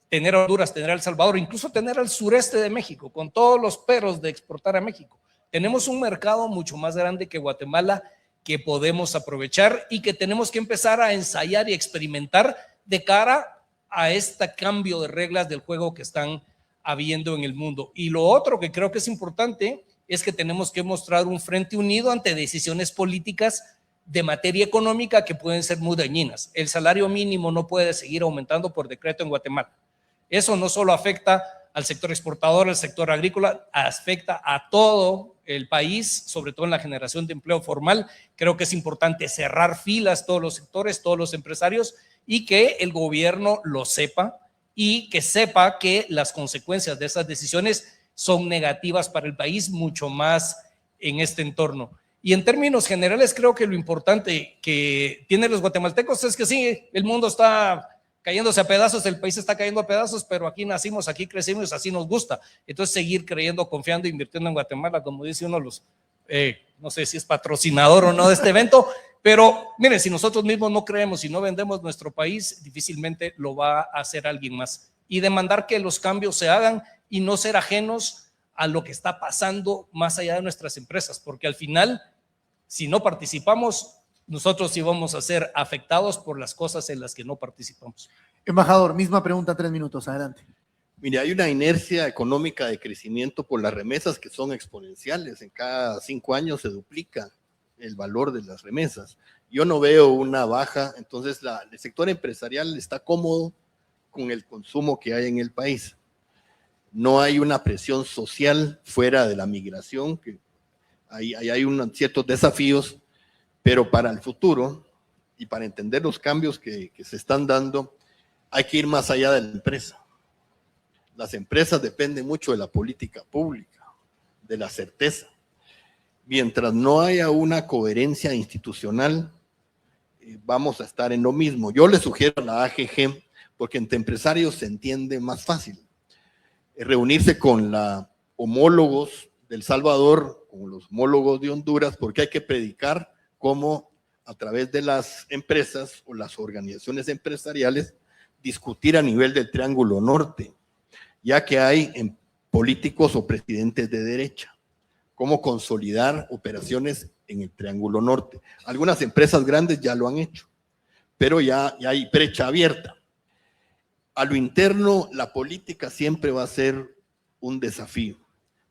C: tener a Honduras, tener a El Salvador, incluso tener al sureste de México, con todos los peros de exportar a México. Tenemos un mercado mucho más grande que Guatemala que podemos aprovechar y que tenemos que empezar a ensayar y experimentar de cara a este cambio de reglas del juego que están habiendo en el mundo. Y lo otro que creo que es importante es que tenemos que mostrar un frente unido ante decisiones políticas de materia económica que pueden ser muy dañinas. El salario mínimo no puede seguir aumentando por decreto en Guatemala. Eso no solo afecta al sector exportador, al sector agrícola, afecta a todo el país, sobre todo en la generación de empleo formal. Creo que es importante cerrar filas todos los sectores, todos los empresarios y que el gobierno lo sepa y que sepa que las consecuencias de esas decisiones son negativas para el país, mucho más en este entorno. Y en términos generales, creo que lo importante que tienen los guatemaltecos es que sí, el mundo está cayéndose a pedazos, el país está cayendo a pedazos, pero aquí nacimos, aquí crecimos, así nos gusta. Entonces, seguir creyendo, confiando, invirtiendo en Guatemala, como dice uno de los, no sé si es patrocinador o no de este evento, pero miren, si nosotros mismos no creemos y no vendemos nuestro país, difícilmente lo va a hacer alguien más. Y demandar que los cambios se hagan y no ser ajenos a lo que está pasando más allá de nuestras empresas, porque al final, si no participamos, nosotros sí vamos a ser afectados por las cosas en las que no participamos.
B: Embajador, misma pregunta, 3 minutos, adelante.
D: Mire, hay una inercia económica de crecimiento por las remesas que son exponenciales. En cada 5 años se duplica el valor de las remesas. Yo no veo una baja, entonces el sector empresarial está cómodo con el consumo que hay en el país. No hay una presión social fuera de la migración, que hay unos ciertos desafíos, pero para el futuro y para entender los cambios que se están dando, hay que ir más allá de la empresa. Las empresas dependen mucho de la política pública, de la certeza. Mientras no haya una coherencia institucional, vamos a estar en lo mismo. Yo le sugiero a la AGG, porque entre empresarios se entiende más fácil, reunirse con los homólogos de El Salvador, con los homólogos de Honduras, porque hay que predicar cómo a través de las empresas o las organizaciones empresariales discutir a nivel del Triángulo Norte, ya que hay políticos o presidentes de derecha, cómo consolidar operaciones en el Triángulo Norte. Algunas empresas grandes ya lo han hecho, pero ya hay brecha abierta. A lo interno, la política siempre va a ser un desafío,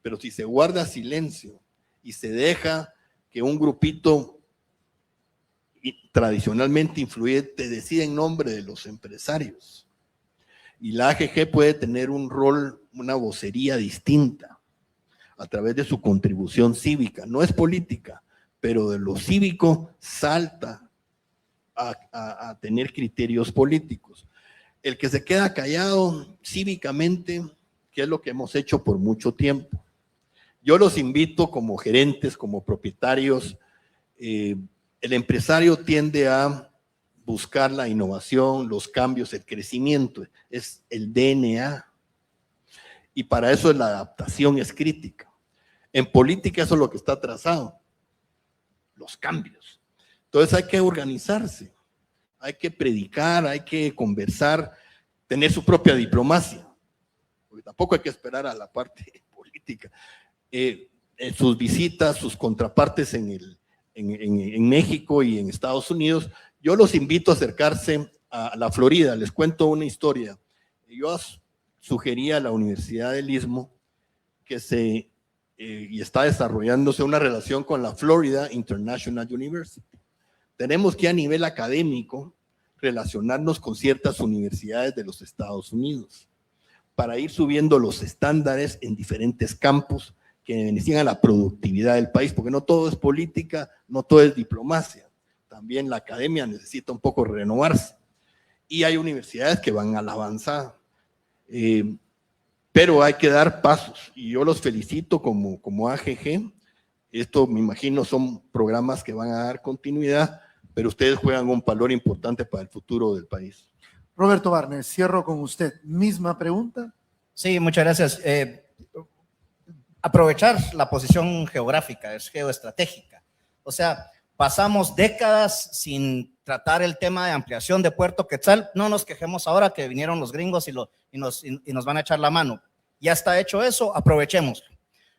D: pero si se guarda silencio y se deja que un grupito tradicionalmente influyente decida en nombre de los empresarios, y la AGG puede tener un rol, una vocería distinta a través de su contribución cívica. No es política, pero de lo cívico salta a tener criterios políticos. El que se queda callado cívicamente, que es lo que hemos hecho por mucho tiempo. Yo los invito como gerentes, como propietarios. El empresario tiende a buscar la innovación, los cambios, el crecimiento, es el DNA. Y para eso la adaptación es crítica. En política eso es lo que está trazado, los cambios. Entonces hay que organizarse, hay que predicar, hay que conversar, tener su propia diplomacia, porque tampoco hay que esperar a la parte política. En sus visitas, sus contrapartes en México y en Estados Unidos, yo los invito a acercarse a la Florida. Les cuento una historia. Yo sugería a la Universidad del Istmo que y está desarrollándose una relación con la Florida International University. Tenemos que a nivel académico relacionarnos con ciertas universidades de los Estados Unidos para ir subiendo los estándares en diferentes campos que benefician a la productividad del país, porque no todo es política, no todo es diplomacia. También la academia necesita un poco renovarse. Y hay universidades que van a la avanzada. Pero hay que dar pasos, y yo los felicito como AGG. Esto, me imagino, son programas que van a dar continuidad, pero ustedes juegan un valor importante para el futuro del país.
B: Roberto Barnes, cierro con usted. Misma pregunta.
E: Sí, muchas gracias. Aprovechar la posición geográfica, es geoestratégica. O sea, pasamos décadas sin tratar el tema de ampliación de Puerto Quetzal. No nos quejemos ahora que vinieron los gringos y nos van a echar la mano. Ya está hecho eso, aprovechemos.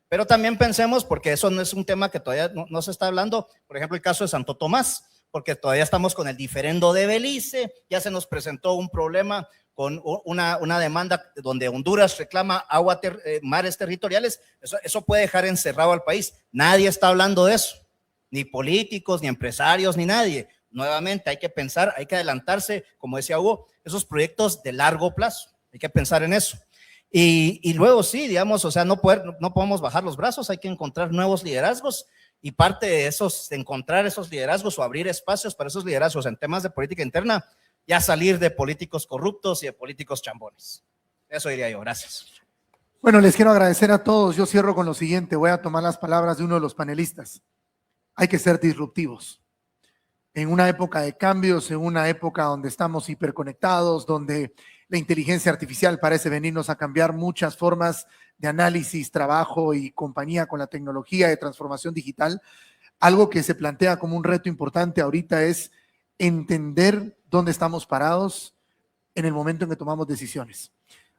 E: Pero también pensemos, porque eso no es un tema que todavía no se está hablando, por ejemplo, el caso de Santo Tomás, porque todavía estamos con el diferendo de Belice, ya se nos presentó un problema con una demanda donde Honduras reclama mares territoriales. Eso puede dejar encerrado al país. Nadie está hablando de eso, ni políticos, ni empresarios, ni nadie. Nuevamente hay que pensar, hay que adelantarse, como decía Hugo, esos proyectos de largo plazo, hay que pensar en eso. Y luego sí, digamos, o sea, no podemos bajar los brazos, hay que encontrar nuevos liderazgos, y parte de esos, de encontrar esos liderazgos o abrir espacios para esos liderazgos en temas de política interna, ya salir de políticos corruptos y de políticos chambones. Eso diría yo. Gracias.
B: Bueno, les quiero agradecer a todos. Yo cierro con lo siguiente. Voy a tomar las palabras de uno de los panelistas. Hay que ser disruptivos. En una época de cambios, en una época donde estamos hiperconectados, donde la inteligencia artificial parece venirnos a cambiar muchas formas de análisis, trabajo y compañía con la tecnología de transformación digital, algo que se plantea como un reto importante ahorita es entender dónde estamos parados en el momento en que tomamos decisiones.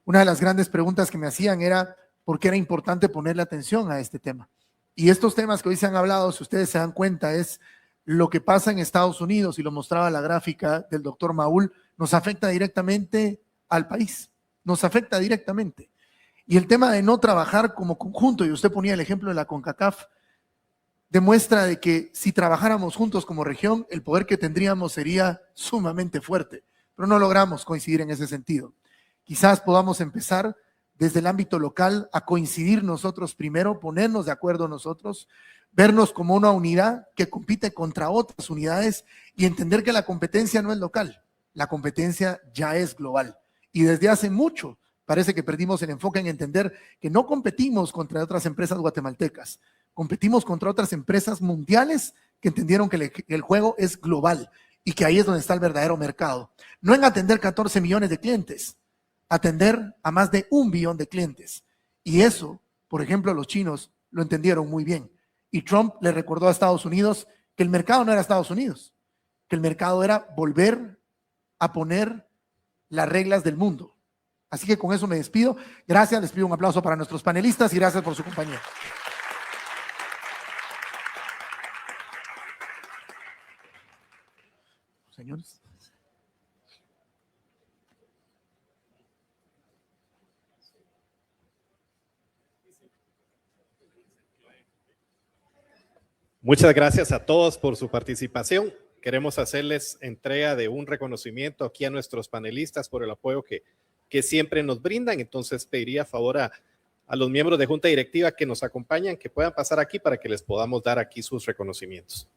B: Una de las grandes preguntas que me hacían era por qué era importante ponerle atención a este tema. Y estos temas que hoy se han hablado, si ustedes se dan cuenta, es lo que pasa en Estados Unidos, y lo mostraba la gráfica del doctor Maúl, nos afecta directamente al país, nos afecta directamente. Y el tema de no trabajar como conjunto, y usted ponía el ejemplo de la CONCACAF, demuestra de que si trabajáramos juntos como región, el poder que tendríamos sería sumamente fuerte, pero no logramos coincidir en ese sentido. Quizás podamos empezar desde el ámbito local a coincidir nosotros primero, ponernos de acuerdo nosotros, vernos como una unidad que compite contra otras unidades y entender que la competencia no es local, la competencia ya es global. Y desde hace mucho parece que perdimos el enfoque en entender que no competimos contra otras empresas guatemaltecas, competimos contra otras empresas mundiales que entendieron que el juego es global y que ahí es donde está el verdadero mercado. No en atender 14 millones de clientes, atender a más de 1 billón de clientes. Y eso, por ejemplo, los chinos lo entendieron muy bien. Y Trump le recordó a Estados Unidos que el mercado no era Estados Unidos, que el mercado era volver a poner las reglas del mundo. Así que con eso me despido. Gracias, les pido un aplauso para nuestros panelistas y gracias por su compañía. Señores.
F: Muchas gracias a todos por su participación. Queremos hacerles entrega de un reconocimiento aquí a nuestros panelistas por el apoyo que siempre nos brindan. Entonces pediría favor a los miembros de Junta Directiva que nos acompañan, que puedan pasar aquí para que les podamos dar aquí sus reconocimientos.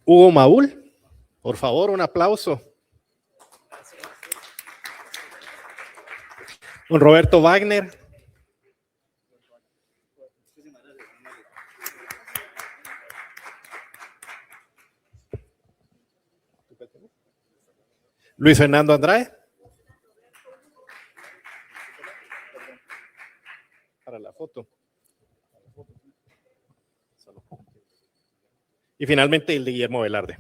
F: Hugo Maúl, por favor, un aplauso. Don Roberto Wagner. Luis Fernando Andrade. Para la foto. Y finalmente el de Guillermo Velarde.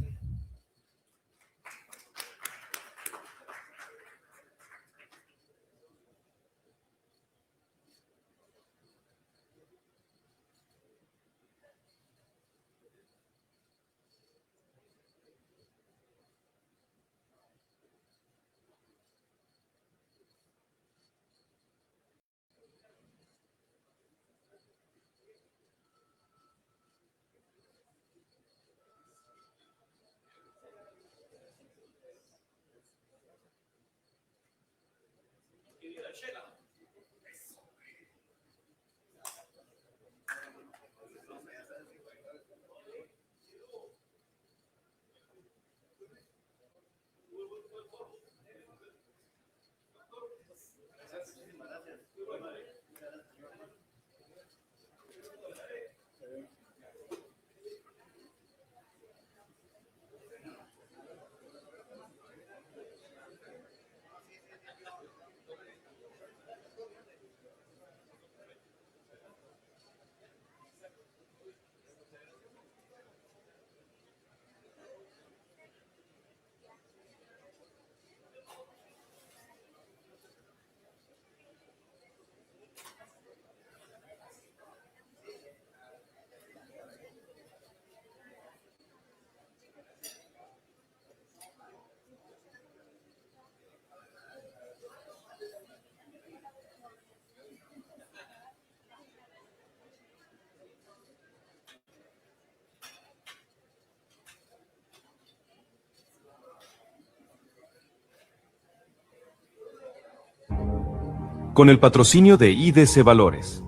G: Con el patrocinio de IDC Valores.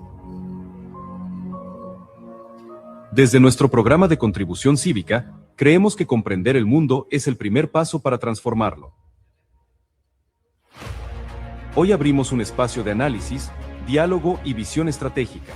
G: Desde nuestro programa de contribución cívica, creemos que comprender el mundo es el primer paso para transformarlo. Hoy abrimos un espacio de análisis, diálogo y visión estratégica.